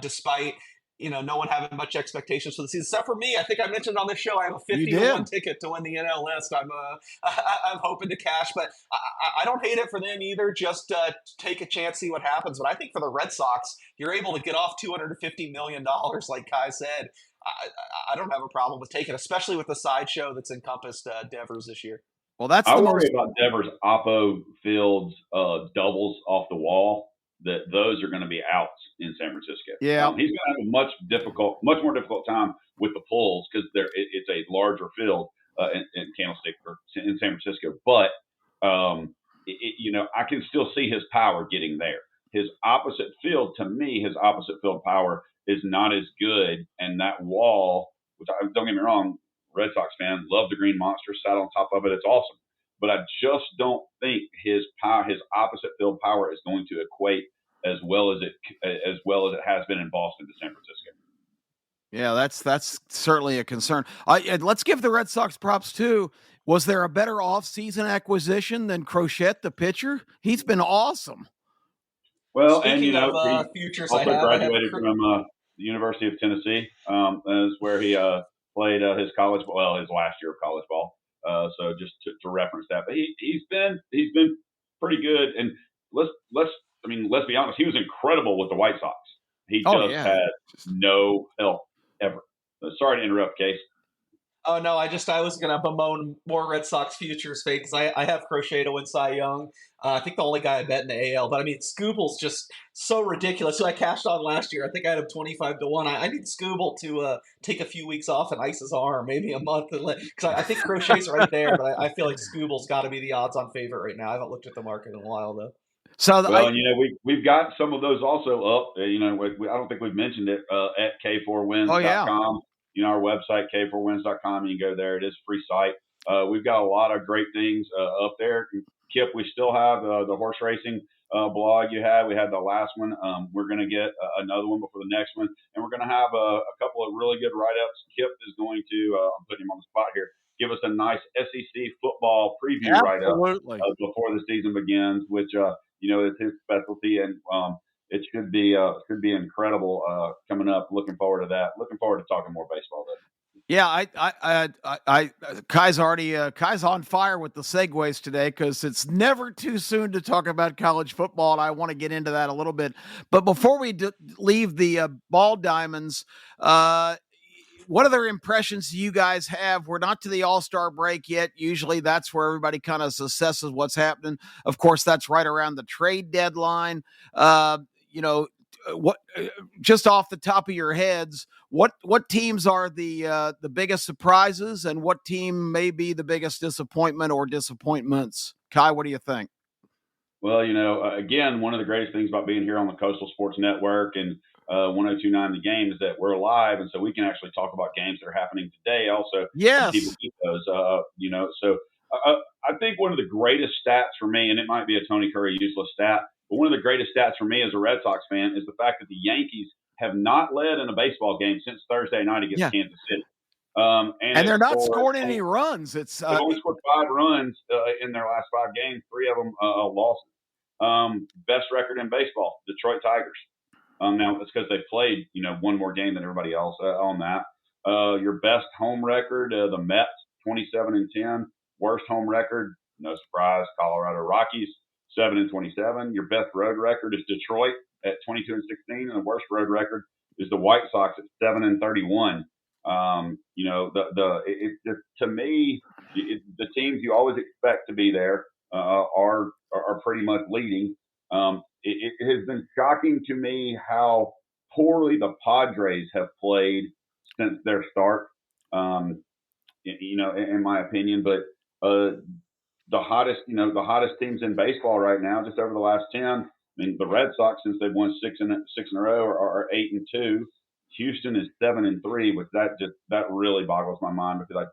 despite no one having much expectations for the season. Except for me, I think I mentioned on this show, I have a 50-1 ticket to win the NL West. I'm hoping to cash, but I don't hate it for them either. Just take a chance, see what happens. But I think for the Red Sox, you're able to get off $250 million, like Kai said. I don't have a problem with taking, especially with the sideshow that's encompassed Devers this year. Well, that's I the worry most. about Devers Oppo Fields doubles off the wall. That those are going to be outs in San Francisco. Yeah. He's going to have a much more difficult time with the pulls because it's a larger field in Candlestick or in San Francisco. But I can still see his power getting there. His opposite field, to me, his opposite field power is not as good, and that wall, which don't get me wrong, Red Sox fan, love the green monster, sat on top of it. It's awesome. But I just don't think his opposite field power is going to equate as well as it has been in Boston to San Francisco. Yeah, that's certainly a concern. And let's give the Red Sox props too. Was there a better offseason acquisition than Crochet, the pitcher? He's been awesome. Well, Speaking and of he futures, also I have graduated from the University of Tennessee, is where he played his college, his last year of college ball. So just to reference that, but he's been pretty good. And let's be honest, he was incredible with the White Sox. He had no help ever. Sorry to interrupt, Case. Oh no, I was gonna bemoan more Red Sox futures fate because I have Crochet to win Cy Young. I think the only guy I bet in the AL, but I mean Scooble's just so ridiculous. Who I cashed on last year, I think I had him 25-1. I need Scooble to take a few weeks off and ice his arm, maybe a month, because I think Crochet's right there, but I feel like Scooble's got to be the odds-on favorite right now. I haven't looked at the market in a while though. So we've got some of those also up. I don't think we've mentioned it at K4Wins.com. Oh, yeah. Our website, K4Wins.com. You can go there. It is a free site. We've got a lot of great things up there. Kip, we still have the horse racing blog you had. We had the last one. We're going to get another one before the next one. And we're going to have a couple of really good write-ups. Kip is going to, I'm putting him on the spot here, give us a nice SEC football preview write-up before the season begins, which, is his specialty. And it should be incredible coming up. Looking forward to that. Looking forward to talking more baseball though. Yeah, Kai's on fire with the segues today because it's never too soon to talk about college football, and I want to get into that a little bit. But before we leave the ball diamonds, what other impressions do you guys have? We're not to the All-Star break yet. Usually that's where everybody kind of assesses what's happening. Of course, that's right around the trade deadline. What just off the top of your heads, what teams are the biggest surprises, and what team may be the biggest disappointment or disappointments? Kai, what do you think? Well, again, one of the greatest things about being here on the Coastal Sports Network and 102.9 The Game is that we're live, and so we can actually talk about games that are happening today. Also, yes, people keep those. So I think one of the greatest stats for me, and it might be a Tony Curry useless stat, but one of the greatest stats for me as a Red Sox fan is the fact that the Yankees have not led in a baseball game since Thursday night against Kansas City. And they're not scoring any runs. They've only scored 5 runs in their last 5 games. 3 of them losses. Best record in baseball, Detroit Tigers. Now it's because they played, one more game than everybody else on that. Your best home record, the Mets, 27-10. Worst home record, no surprise, Colorado Rockies, 7-27. Your best road record is Detroit at 22-16, and the worst road record is the White Sox at 7-31. To me, the teams you always expect to be there are pretty much leading. It has been shocking to me how poorly the Padres have played since their start. In my opinion, but the hottest teams in baseball right now, just over the last 10. I mean, the Red Sox, since they've won 6 in a row, are 8-2. Houston is 7-3, which that really boggles my mind because I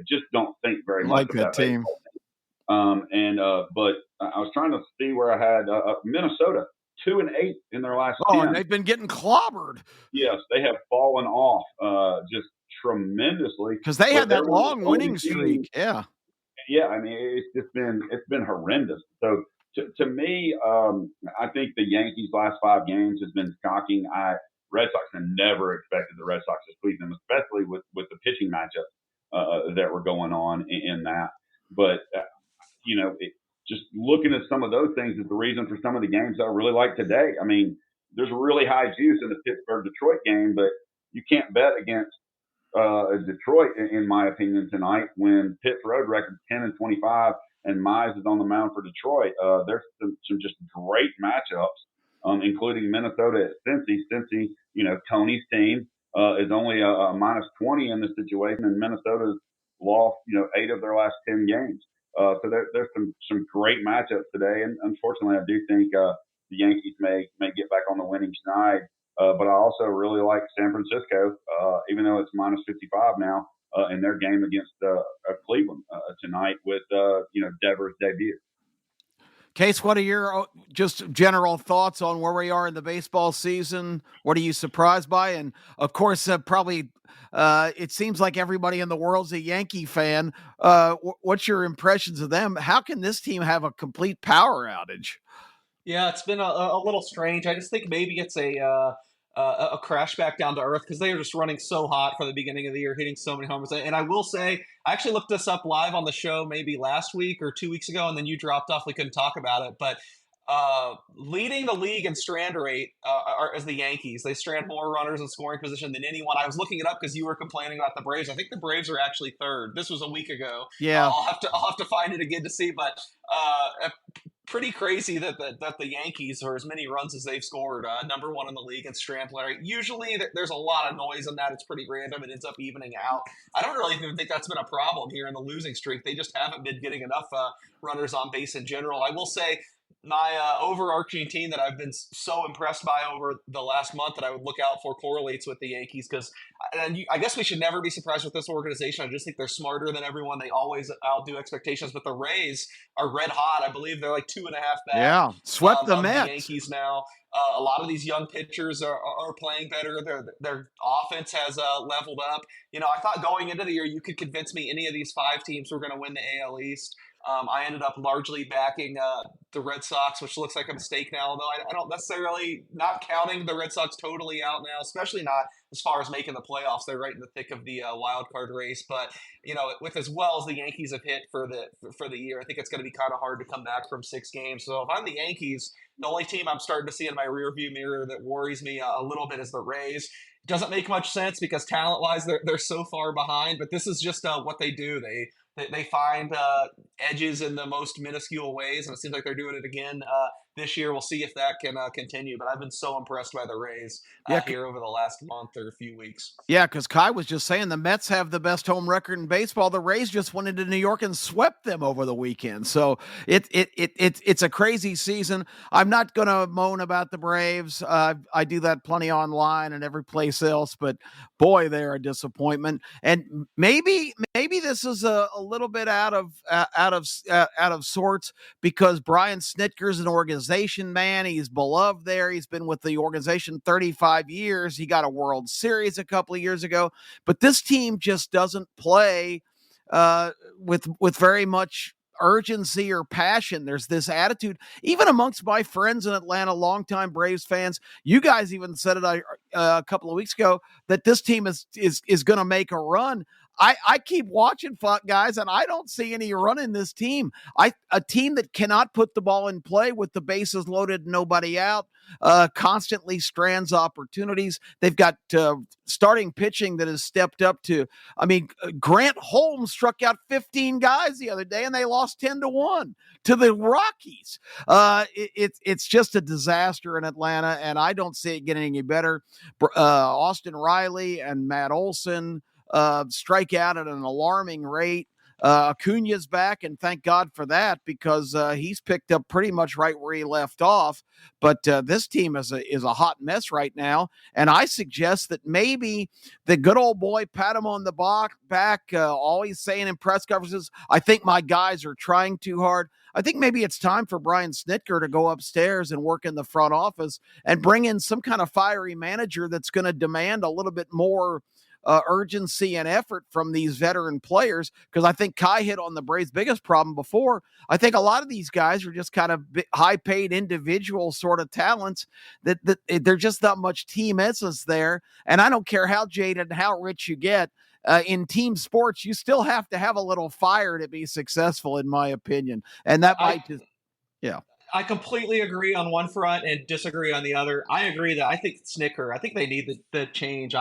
just don't think very much of that team. But I was trying to see where I had Minnesota 2-8 in their last 10. And they've been getting clobbered. Yes, they have fallen off just tremendously because they had that long winning streak. Yeah. I mean, it's been horrendous. So to me, I think the Yankees' last 5 games has been shocking. Red Sox have never expected the Red Sox to squeeze them, especially with the pitching matchups that were going on in that. But just looking at some of those things is the reason for some of the games I really like today. I mean, there's really high juice in the Pittsburgh-Detroit game, but you can't bet against Detroit, in my opinion, tonight when Pitt's road record 10-25 and Mize is on the mound for Detroit. There's some just great matchups, including Minnesota at Cincy. Cincy, Tony's team is only a minus 20 in this situation, and Minnesota's lost 8 of their last 10 games. So there's some great matchups today, and unfortunately, I do think the Yankees may get back on the winning side. But I also really like San Francisco, even though it's minus 55 now in their game against Cleveland tonight with Devers' debut. Case, what are your just general thoughts on where we are in the baseball season? What are you surprised by? And of course, probably it seems like everybody in the world's a Yankee fan. What's your impressions of them? How can this team have a complete power outage? Yeah, it's been a little strange. I just think maybe it's a crash back down to earth because they are just running so hot for the beginning of the year, hitting so many homers. And I will say, I actually looked this up live on the show maybe last week or 2 weeks ago, and then you dropped off. We couldn't talk about it. But leading the league in strand rate is the Yankees. They strand more runners in scoring position than anyone. I was looking it up because you were complaining about the Braves. I think the Braves are actually third. This was a week ago. Yeah, I'll have to find it again to see. But pretty crazy that the Yankees, for as many runs as they've scored, number one in the league in strand rate. Usually there's a lot of noise in that. It's pretty random. It ends up evening out. I don't really even think that's been a problem here in the losing streak. They just haven't been getting enough runners on base in general. I will say my overarching team that I've been so impressed by over the last month that I would look out for correlates with the Yankees because I guess we should never be surprised with this organization. I just think they're smarter than everyone. They always outdo expectations, but the Rays are red hot. I believe they're like 2.5 back. Yeah, swept the Mets. The Yankees now. A lot of these young pitchers are playing better. Their offense has leveled up. I thought going into the year you could convince me any of these 5 teams were going to win the AL East. I ended up largely backing the Red Sox, which looks like a mistake now, although I don't necessarily, not counting the Red Sox totally out now, especially not as far as making the playoffs. They're right in the thick of the wild card race. But, with as well as the Yankees have hit for the year, I think it's going to be kind of hard to come back from 6 games. So if I'm the Yankees, the only team I'm starting to see in my rearview mirror that worries me a little bit is the Rays. Doesn't make much sense because talent-wise they're so far behind, but this is just what they do. They find edges in the most minuscule ways, and it seems like they're doing it again this year. We'll see if that can continue, but I've been so impressed by the Rays here over the last month or a few weeks. Yeah, because Kai was just saying the Mets have the best home record in baseball. The Rays just went into New York and swept them over the weekend. So it's a crazy season. I'm not going to moan about the Braves. I do that plenty online and every place else, but boy, they're a disappointment. And maybe this is a little bit out of sorts because Brian Snitker's an organization man. He's beloved there. He's been with the organization 35 years. He got a World Series a couple of years ago, but this team just doesn't play with very much urgency or passion. There's this attitude, even amongst my friends in Atlanta, longtime Braves fans. You guys even said it a couple of weeks ago that this team is going to make a run. I keep watching, guys, and I don't see any run in this team. A team that cannot put the ball in play with the bases loaded, nobody out, constantly strands opportunities. They've got starting pitching that has stepped up to. Grant Holmes struck out 15 guys the other day, and they lost 10-1 to the Rockies. It's just a disaster in Atlanta, and I don't see it getting any better. Austin Riley and Matt Olson strike out at an alarming rate. Acuna's back, and thank God for that because he's picked up pretty much right where he left off. But this team is a hot mess right now, and I suggest that maybe the good old boy pat him on the back, always saying in press conferences, "I think my guys are trying too hard." I think maybe it's time for Brian Snitker to go upstairs and work in the front office and bring in some kind of fiery manager that's going to demand a little bit more urgency and effort from these veteran players, because I think Kai hit on the Braves' biggest problem before. I think a lot of these guys are just kind of high-paid individual sort of talents that they're just not much team essence there. And I don't care how jaded and how rich you get. In team sports, you still have to have a little fire to be successful, in my opinion. And that yeah. I completely agree on one front and disagree on the other. I agree that I think Snicker, I think they need the change.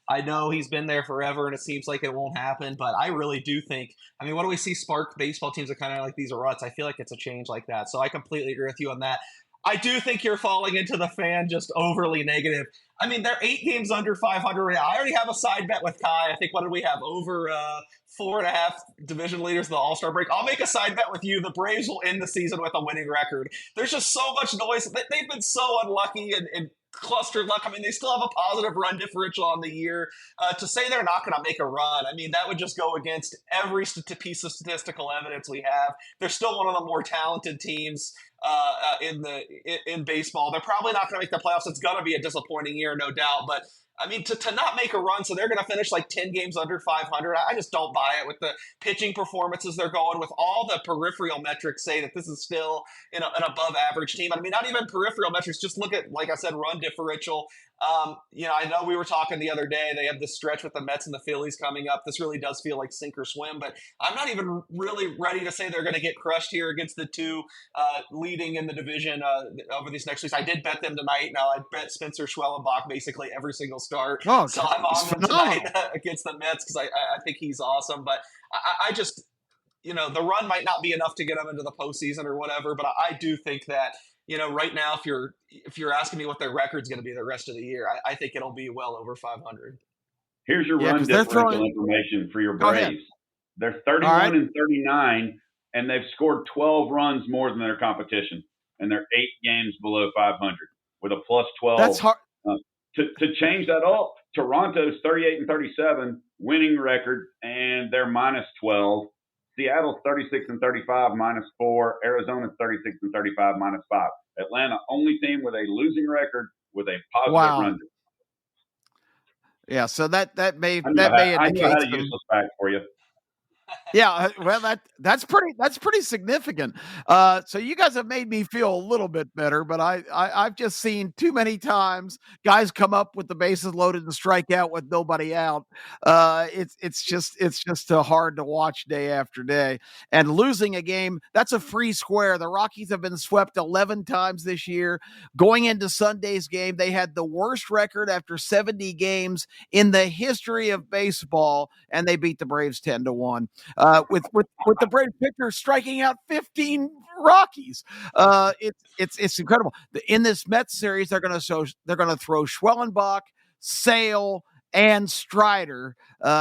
I know he's been there forever, and it seems like it won't happen. But I really do think. I mean, when do we see spark baseball teams that kind of like these ruts? I feel like it's a change like that. So I completely agree with you on that. I do think you're falling into the fan just overly negative. I mean, they're 8 games under 500 right now. I already have a side bet with Kai. I think what did we have over 4.5 division leaders in the All-Star break. I'll make a side bet with you. The Braves will end the season with a winning record. There's just so much noise. They've been so unlucky and clustered luck. I mean, they still have a positive run differential on the year. To say they're not going to make a run, I mean, that would just go against every piece of statistical evidence we have. They're still one of the more talented teams in baseball. They're probably not going to make the playoffs. It's going to be a disappointing year, no doubt. But I mean, to not make a run, so they're going to finish like 10 games under 500. I just don't buy it with the pitching performances they're going with. All the peripheral metrics say that this is still an above average team. I mean, not even peripheral metrics. Just look at, like I said, run differential. I know we were talking the other day. They have this stretch with the Mets and the Phillies coming up. This really does feel like sink or swim, but I'm not even really ready to say they're going to get crushed here against the two leading in the division over these next weeks. I did bet them tonight. Now I bet Spencer Schwellenbach basically every single start. Oh, so I'm on them tonight against the Mets because I think he's awesome. But I just, the run might not be enough to get them into the postseason or whatever. But I do think that, right now, if you're asking me what their record's going to be the rest of the year, I think it'll be well over 500. Here's your run differential information for your Braves. They're 31 and 39, and they've scored 12 runs more than their competition, and they're 8 games below 500 with a plus 12. That's hard. To change that up, Toronto's 38 and 37, winning record, and they're minus 12. Seattle's 36 and 35, minus 4. Arizona's 36 and 35, minus 5. Atlanta, only team with a losing record with a positive run. Yeah, so that may indicate. I know how to some... useless fact for you. Yeah, well, that's pretty significant. So you guys have made me feel a little bit better, but I've just seen too many times guys come up with the bases loaded and strike out with nobody out. It's just hard to watch day after day. And losing a game, that's a free square. The Rockies have been swept 11 times this year. Going into Sunday's game, they had the worst record after 70 games in the history of baseball, and they beat the Braves 10-1. With the Braves pitcher striking out 15 Rockies. It's incredible. In this Mets series, they're going to throw Schwellenbach, Sale, and Strider.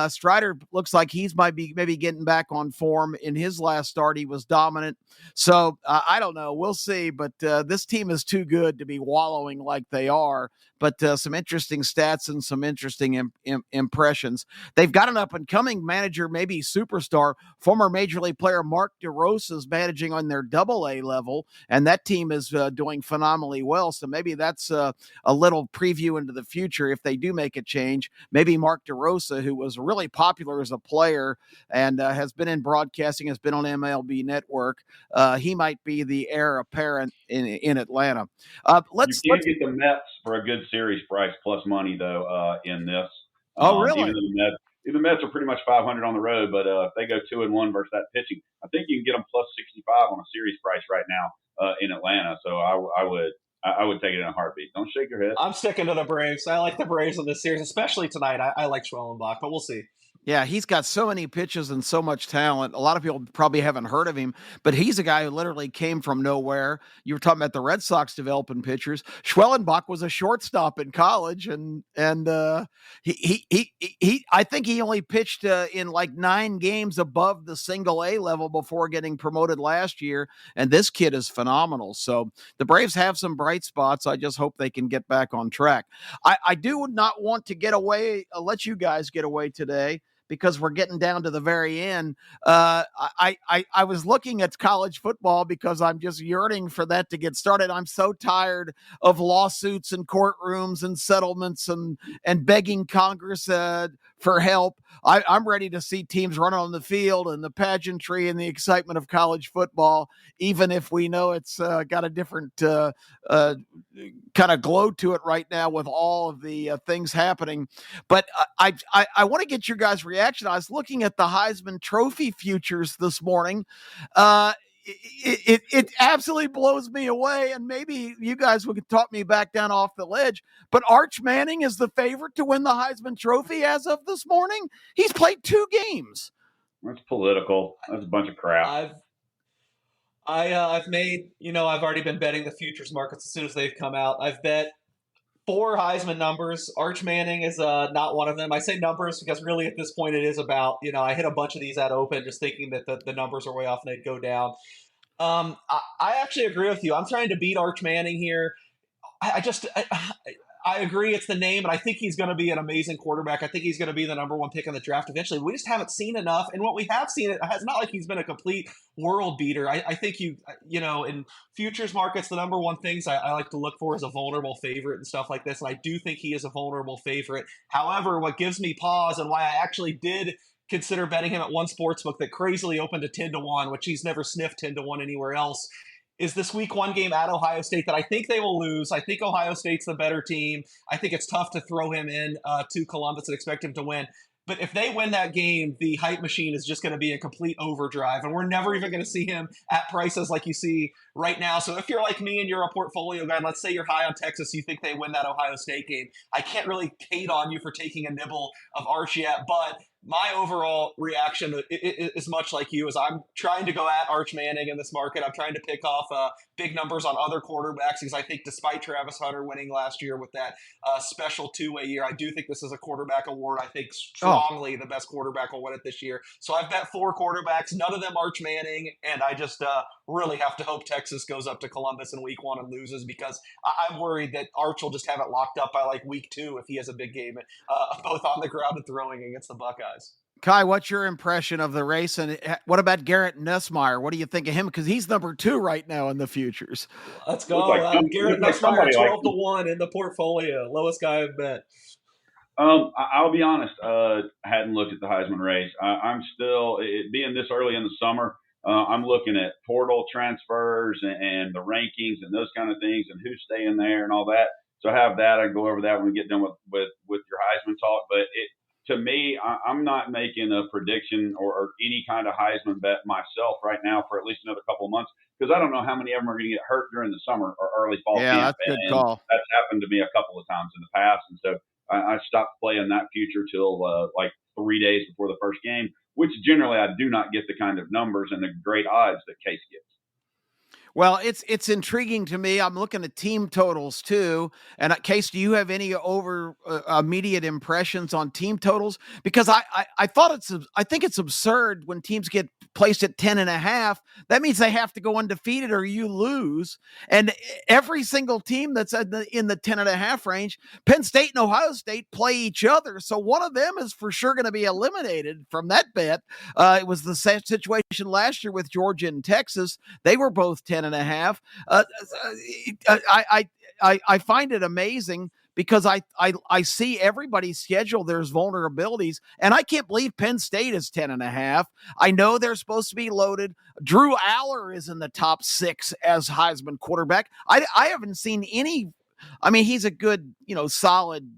Strider looks like he's maybe getting back on form. In his last start, he was dominant. So I don't know. We'll see. But this team is too good to be wallowing like they are. But some interesting stats and some interesting impressions. They've got an up-and-coming manager, maybe superstar, former Major League player Mark DeRosa is managing on their AA level, and that team is doing phenomenally well. So maybe that's a little preview into the future if they do make a change. Maybe Mark DeRosa, who was really popular as a player and has been in broadcasting, has been on MLB Network, he might be the heir apparent in Atlanta. Let's get the Mets for a good series price plus money though in this. Really? Even the Mets are pretty much 500 on the road, but if they go 2-1 versus that pitching, I think you can get them plus 65 on a series price right now in Atlanta. So I would take it in a heartbeat. Don't shake your head. I'm sticking to the Braves. I like the Braves in this series, especially tonight. I like Schwellenbach, but we'll see. Yeah, he's got so many pitches and so much talent. A lot of people probably haven't heard of him, but he's a guy who literally came from nowhere. You were talking about the Red Sox developing pitchers. Schwellenbach was a shortstop in college, and he I think he only pitched in like 9 games above the single A level before getting promoted last year. And this kid is phenomenal. So the Braves have some bright spots. I just hope they can get back on track. I do not want to let you guys get away today, because we're getting down to the very end. I was looking at college football because I'm just yearning for that to get started. I'm so tired of lawsuits and courtrooms and settlements and begging Congress for help. I'm ready to see teams run on the field and the pageantry and the excitement of college football, even if we know it's got a different kind of glow to it right now with all of the things happening. But I want to get your guys' reaction. I was looking at the Heisman Trophy futures this morning. it absolutely blows me away. And maybe you guys would talk me back down off the ledge, but Arch Manning is the favorite to win the Heisman Trophy as of this morning. He's played 2 games. That's political. That's a bunch of crap. I've made, I've already been betting the futures markets as soon as they've come out. I've bet 4 Heisman numbers. Arch Manning is not one of them. I say numbers because really at this point it is about, I hit a bunch of these at open just thinking that the numbers are way off and they'd go down. I actually agree with you. I'm trying to beat Arch Manning here. I agree it's the name, and I think he's going to be an amazing quarterback. I think he's going to be the number 1 pick in the draft eventually. We just haven't seen enough, and what we have seen, it's not like he's been a complete world beater. I think in futures markets, the number 1 things I like to look for is a vulnerable favorite and stuff like this, and I do think he is a vulnerable favorite. However, what gives me pause and why I actually did consider betting him at one sportsbook that crazily opened to 10-1, which he's never sniffed 10-1 anywhere else, is this week 1 game at Ohio State that I think they will lose. I think Ohio State's the better team. I think it's tough to throw him in to Columbus and expect him to win. But if they win that game, the hype machine is just going to be in complete overdrive, and we're never even going to see him at prices like you see right now. So if you're like me and you're a portfolio guy, let's say you're high on Texas, you think they win that Ohio State game, I can't really hate on you for taking a nibble of Arch yet, but my overall reaction is much like you, as I'm trying to go at Arch Manning in this market. I'm trying to pick off big numbers on other quarterbacks because I think despite Travis Hunter winning last year with that special 2-way year, I do think this is a quarterback award. I think strongly the best quarterback will win it this year. So I've bet 4 quarterbacks, none of them Arch Manning, and I just really have to hope Texas goes up to Columbus in week 1 and loses, because I'm worried that Arch will just have it locked up by like week 2 if he has a big game, both on the ground and throwing against the Buckeyes. Kai, what's your impression of the race? And what about Garrett Nussmeier? What do you think of him? Because he's number 2 right now in the futures. Let's go. Garrett Nussmeier, 12-1 in the portfolio. Lowest guy I've bet. I'll be honest. I hadn't looked at the Heisman race. I'm still, being this early in the summer, I'm looking at portal transfers and the rankings and those kind of things and who's staying there and all that. So I have that. I can go over that when we get done with your Heisman talk. But to me, I'm not making a prediction or any kind of Heisman bet myself right now for at least another couple of months, because I don't know how many of them are going to get hurt during the summer or early fall camp. Yeah, that's a good call. That's happened to me a couple of times in the past. And so I stopped playing that future till like 3 days before the first game, which generally I do not get the kind of numbers and the great odds that Case gets. Well, it's intriguing to me. I'm looking at team totals too. And Case, do you have any immediate impressions on team totals? Because I think it's absurd when teams get placed at 10.5. That means they have to go undefeated or you lose. And every single team that's in the 10.5 range, Penn State and Ohio State play each other. So one of them is for sure going to be eliminated from that bet. It was the same situation last year with Georgia and Texas. They were both 10.5. I find it amazing because I see everybody's schedule. There's vulnerabilities, and I can't believe Penn State is 10.5. I know they're supposed to be loaded. Drew Aller is in the top 6 as Heisman quarterback. I haven't seen any. I mean, he's a good, solid,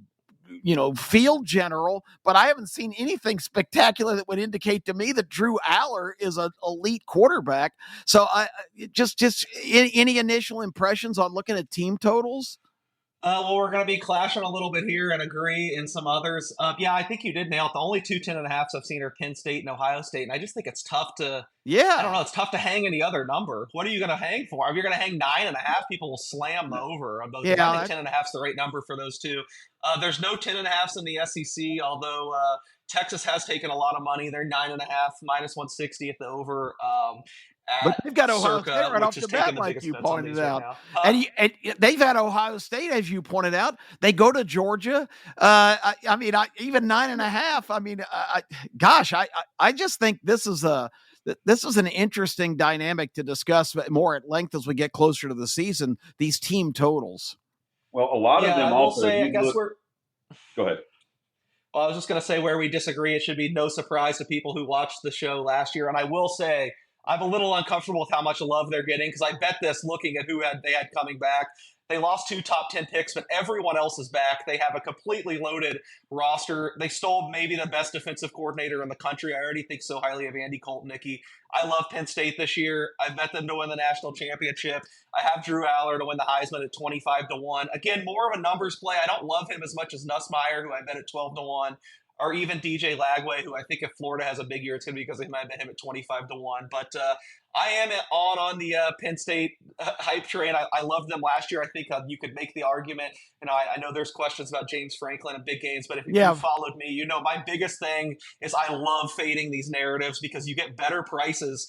field general, but I haven't seen anything spectacular that would indicate to me that Drew Aller is an elite quarterback. So just any initial impressions on looking at team totals? Well, we're going to be clashing a little bit here and agree in some others. Yeah, I think you did nail it. The only 2 10.5s I've seen are Penn State and Ohio State, and I just think it's tough to. Yeah, I don't know. It's tough to hang any other number. What are you going to hang for? If you're going to hang 9.5, people will slam the over on those. Yeah, I think 10.5 is the right number for those 2. There's no 10.5s in the SEC, although Texas has taken a lot of money. They're 9.5, minus 160 at the over. But they've got Ohio State right off the bat, like you pointed out. And they've had Ohio State, as you pointed out. They go to Georgia. Even 9.5. I just think this is an interesting dynamic to discuss more at length as we get closer to the season, these team totals. Well, a lot of them also. Go ahead. Well, I was just going to say where we disagree, it should be no surprise to people who watched the show last year. And I will say, I'm a little uncomfortable with how much love they're getting because I bet this looking at who they had coming back. They lost 2 top 10 picks, but everyone else is back. They have a completely loaded roster. They stole maybe the best defensive coordinator in the country. I already think so highly of Andy Koltnicki. I love Penn State this year. I bet them to win the national championship. I have Drew Aller to win the Heisman at 25-1. Again, more of a numbers play. I don't love him as much as Nussmeier, who I bet at 12-1. Or even DJ Lagway, who I think if Florida has a big year, it's going to be because they might bet him at 25-1. But I am on the Penn State hype train. I loved them last year. I think you could make the argument. I know there's questions about James Franklin in big games, but if you followed me, my biggest thing is I love fading these narratives because you get better prices.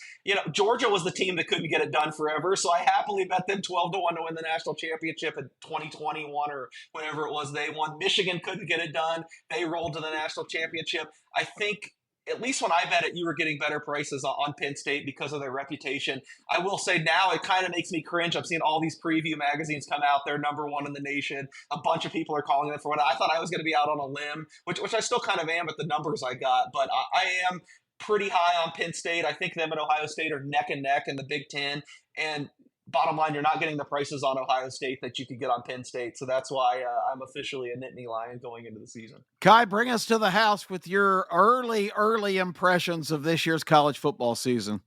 Georgia was the team that couldn't get it done forever, so I happily bet them 12-1 to win the national championship in 2021 or whatever it was they won. Michigan couldn't get it done. They rolled to the national championship. I think at least when I bet it, you were getting better prices on Penn State because of their reputation. I will say now it kind of makes me cringe. I'm seeing all these preview magazines come out. They're number 1 in the nation. A bunch of people are calling them for what I thought I was going to be out on a limb, which I still kind of am at the numbers I got. But I am pretty high on Penn State. I think them and Ohio State are neck and neck in the Big Ten. And bottom line, you're not getting the prices on Ohio State that you could get on Penn State. So that's why I'm officially a Nittany Lion going into the season. Kai, bring us to the house with your early impressions of this year's college football season.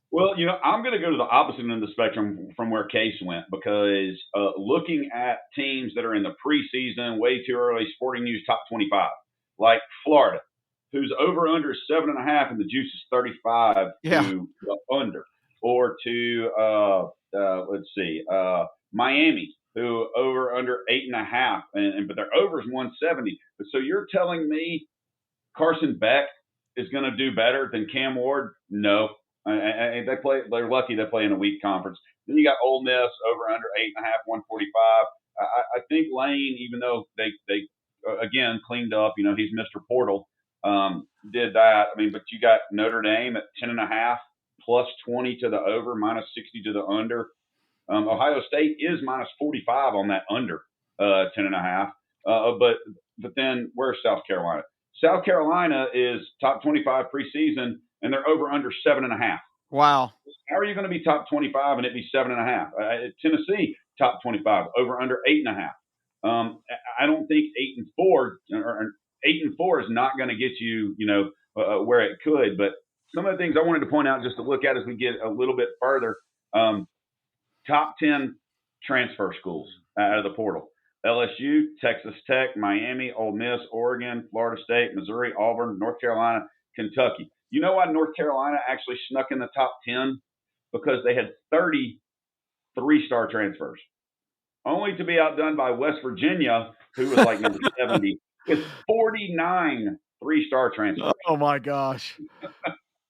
Well, I'm going to go to the opposite end of the spectrum from where Case went because looking at teams that are in the preseason, way too early, Sporting News top 25, like Florida, whose over-under is 7.5 and the juice is 35 to the under, or to Miami, who over under 8.5, but their over is 170. So you're telling me Carson Beck is going to do better than Cam Ward? No. They're lucky they play in a weak conference. Then you got Ole Miss over under 8.5, 145. I think Lane, even though they again cleaned up, he's Mr. Portal, did that. But you got Notre Dame at 10.5, plus 20 to the over, minus 60 to the under. Ohio State is minus 45 on that under 10.5. But then where's South Carolina? South Carolina is top 25 preseason, and they're over under 7.5. Wow. How are you going to be top 25 and it be 7.5? Tennessee, top 25, over under 8.5. I don't think 8-4 is not going to get you, where it could. But some of the things I wanted to point out just to look at as we get a little bit further, top 10 transfer schools out of the portal. LSU, Texas Tech, Miami, Ole Miss, Oregon, Florida State, Missouri, Auburn, North Carolina, Kentucky. You know why North Carolina actually snuck in the top 10? Because they had 30 3-star transfers, only to be outdone by West Virginia, who was like number 70, with 49 3-star transfers. Oh, my gosh.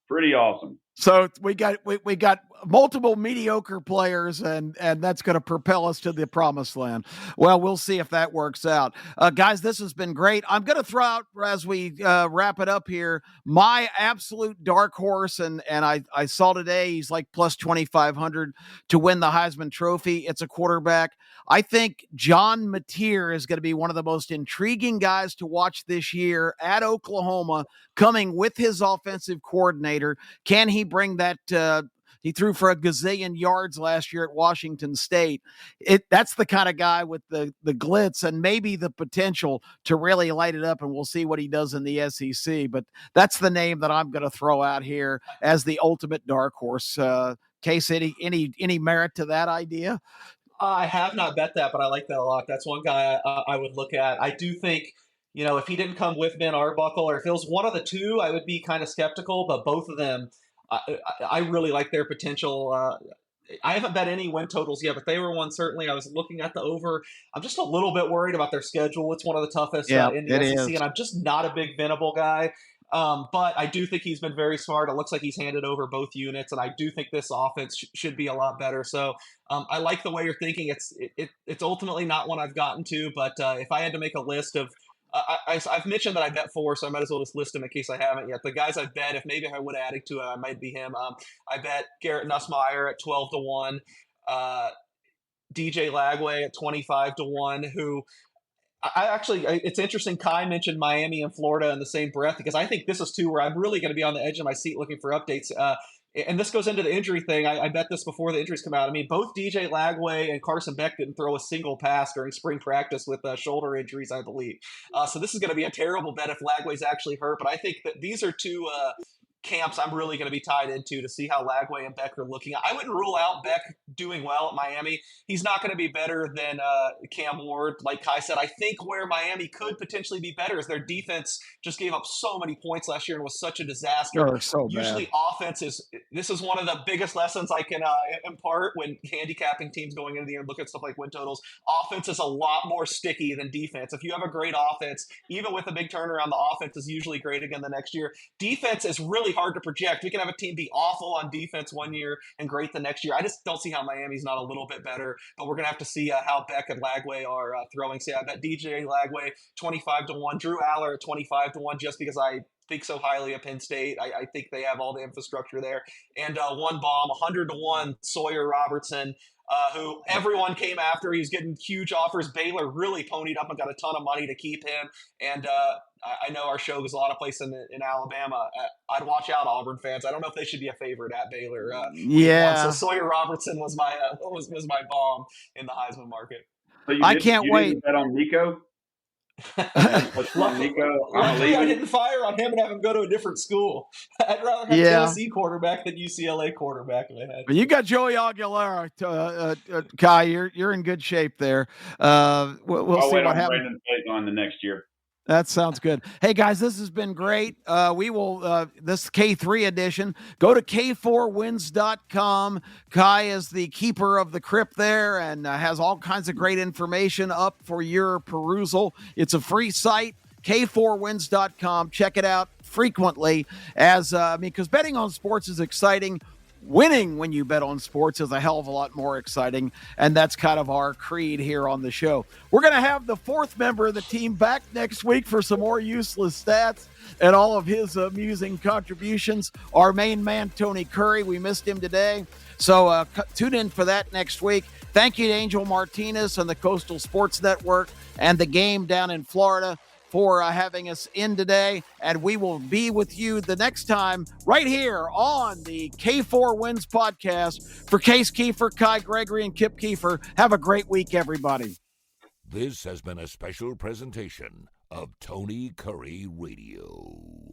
Pretty awesome. So we got multiple mediocre players, and that's going to propel us to the promised land. Well, we'll see if that works out. Guys, this has been great. I'm going to throw out, as we wrap it up here, my absolute dark horse, and I saw today he's like plus 2,500 to win the Heisman Trophy. It's a quarterback. I think John Mateer is going to be one of the most intriguing guys to watch this year at Oklahoma, coming with his offensive coordinator. Can he bring that? He threw for a gazillion yards last year at Washington State. That's the kind of guy with the glitz and maybe the potential to really light it up, and we'll see what he does in the SEC. But that's the name that I'm going to throw out here as the ultimate dark horse. Case, any merit to that idea? I have not bet that, but I like that a lot. That's one guy I would look at. I do think, if he didn't come with Ben Arbuckle, or if it was one of the two, I would be kind of skeptical, but both of them, I really like their potential. I haven't bet any win totals yet, but they were one certainly. I was looking at the over. I'm just a little bit worried about their schedule. It's one of the toughest in the SEC, and I'm just not a big Venable guy. But I do think he's been very smart. It looks like he's handed over both units, and I do think this offense should be a lot better. So I like the way you're thinking. It's ultimately not one I've gotten to, but if I had to make a list of I've mentioned that I bet 4, so I might as well just list them in case I haven't yet. The guys I've bet, if I would add to it, I might be him. I bet Garrett Nussmeier at 12-1, DJ Lagway at 25-1, who it's interesting. Kai mentioned Miami and Florida in the same breath, because I think this is two where I'm really going to be on the edge of my seat looking for updates. and this goes into the injury thing. I bet this before the injuries come out. I mean, both DJ Lagway and Carson Beck didn't throw a single pass during spring practice with shoulder injuries, I believe. So this is going to be a terrible bet if Lagway's actually hurt. But I think that these are two camps I'm really going to be tied into to see how Lagway and Beck are looking. I wouldn't rule out Beck doing well at Miami. He's not going to be better than Cam Ward, like Kai said. I think where Miami could potentially be better is their defense just gave up so many points last year and was such a disaster. Usually offense this is one of the biggest lessons I can impart when handicapping teams going into the year and look at stuff like win totals. Offense is a lot more sticky than defense. If you have a great offense, even with a big turnaround, the offense is usually great again the next year. Defense is really hard to project. We can have a team be awful on defense one year and great the next year. I just don't see how Miami's not a little bit better, but we're going to have to see how Beck and Lagway are throwing. So I bet DJ Lagway 25-1, Drew Aller 25-1, just because I think so highly of Penn State. I think they have all the infrastructure there. And one bomb, 100-1, Sawyer Robertson, who everyone came after. He was getting huge offers. Baylor really ponied up and got a ton of money to keep him. And I know our show goes a lot of places in Alabama. I'd watch out, Auburn fans. I don't know if they should be a favorite at Baylor. So Sawyer Robertson was my bomb in the Heisman market. So I can't wait. Didn't bet on Nico? Luckily, I didn't fire on him and have him go to a different school. I'd rather have Tennessee quarterback than UCLA quarterback. But you got Joey Aguilar, Kai. You're in good shape there. We'll see what happens. Brandon Tate on the next year. That sounds good. Hey, guys, this has been great. We will, this K3 edition, go to K4Wins.com. Kai is the keeper of the crypt there and has all kinds of great information up for your perusal. It's a free site, K4Wins.com. Check it out frequently because betting on sports is exciting. Winning when you bet on sports is a hell of a lot more exciting, and that's kind of our creed here on the show. We're going to have the fourth member of the team back next week for some more useless stats and all of his amusing contributions. Our main man, Tony Kurre, we missed him today, so tune in for that next week. Thank you to Angel Martinez and the Coastal Sports Network and the game down in Florida for having us in today, and we will be with you the next time right here on the K4Wins podcast. For Case Keefer, Kai Gregory, and Kip Keefer, have a great week, everybody. This has been a special presentation of Tony Kurre Radio.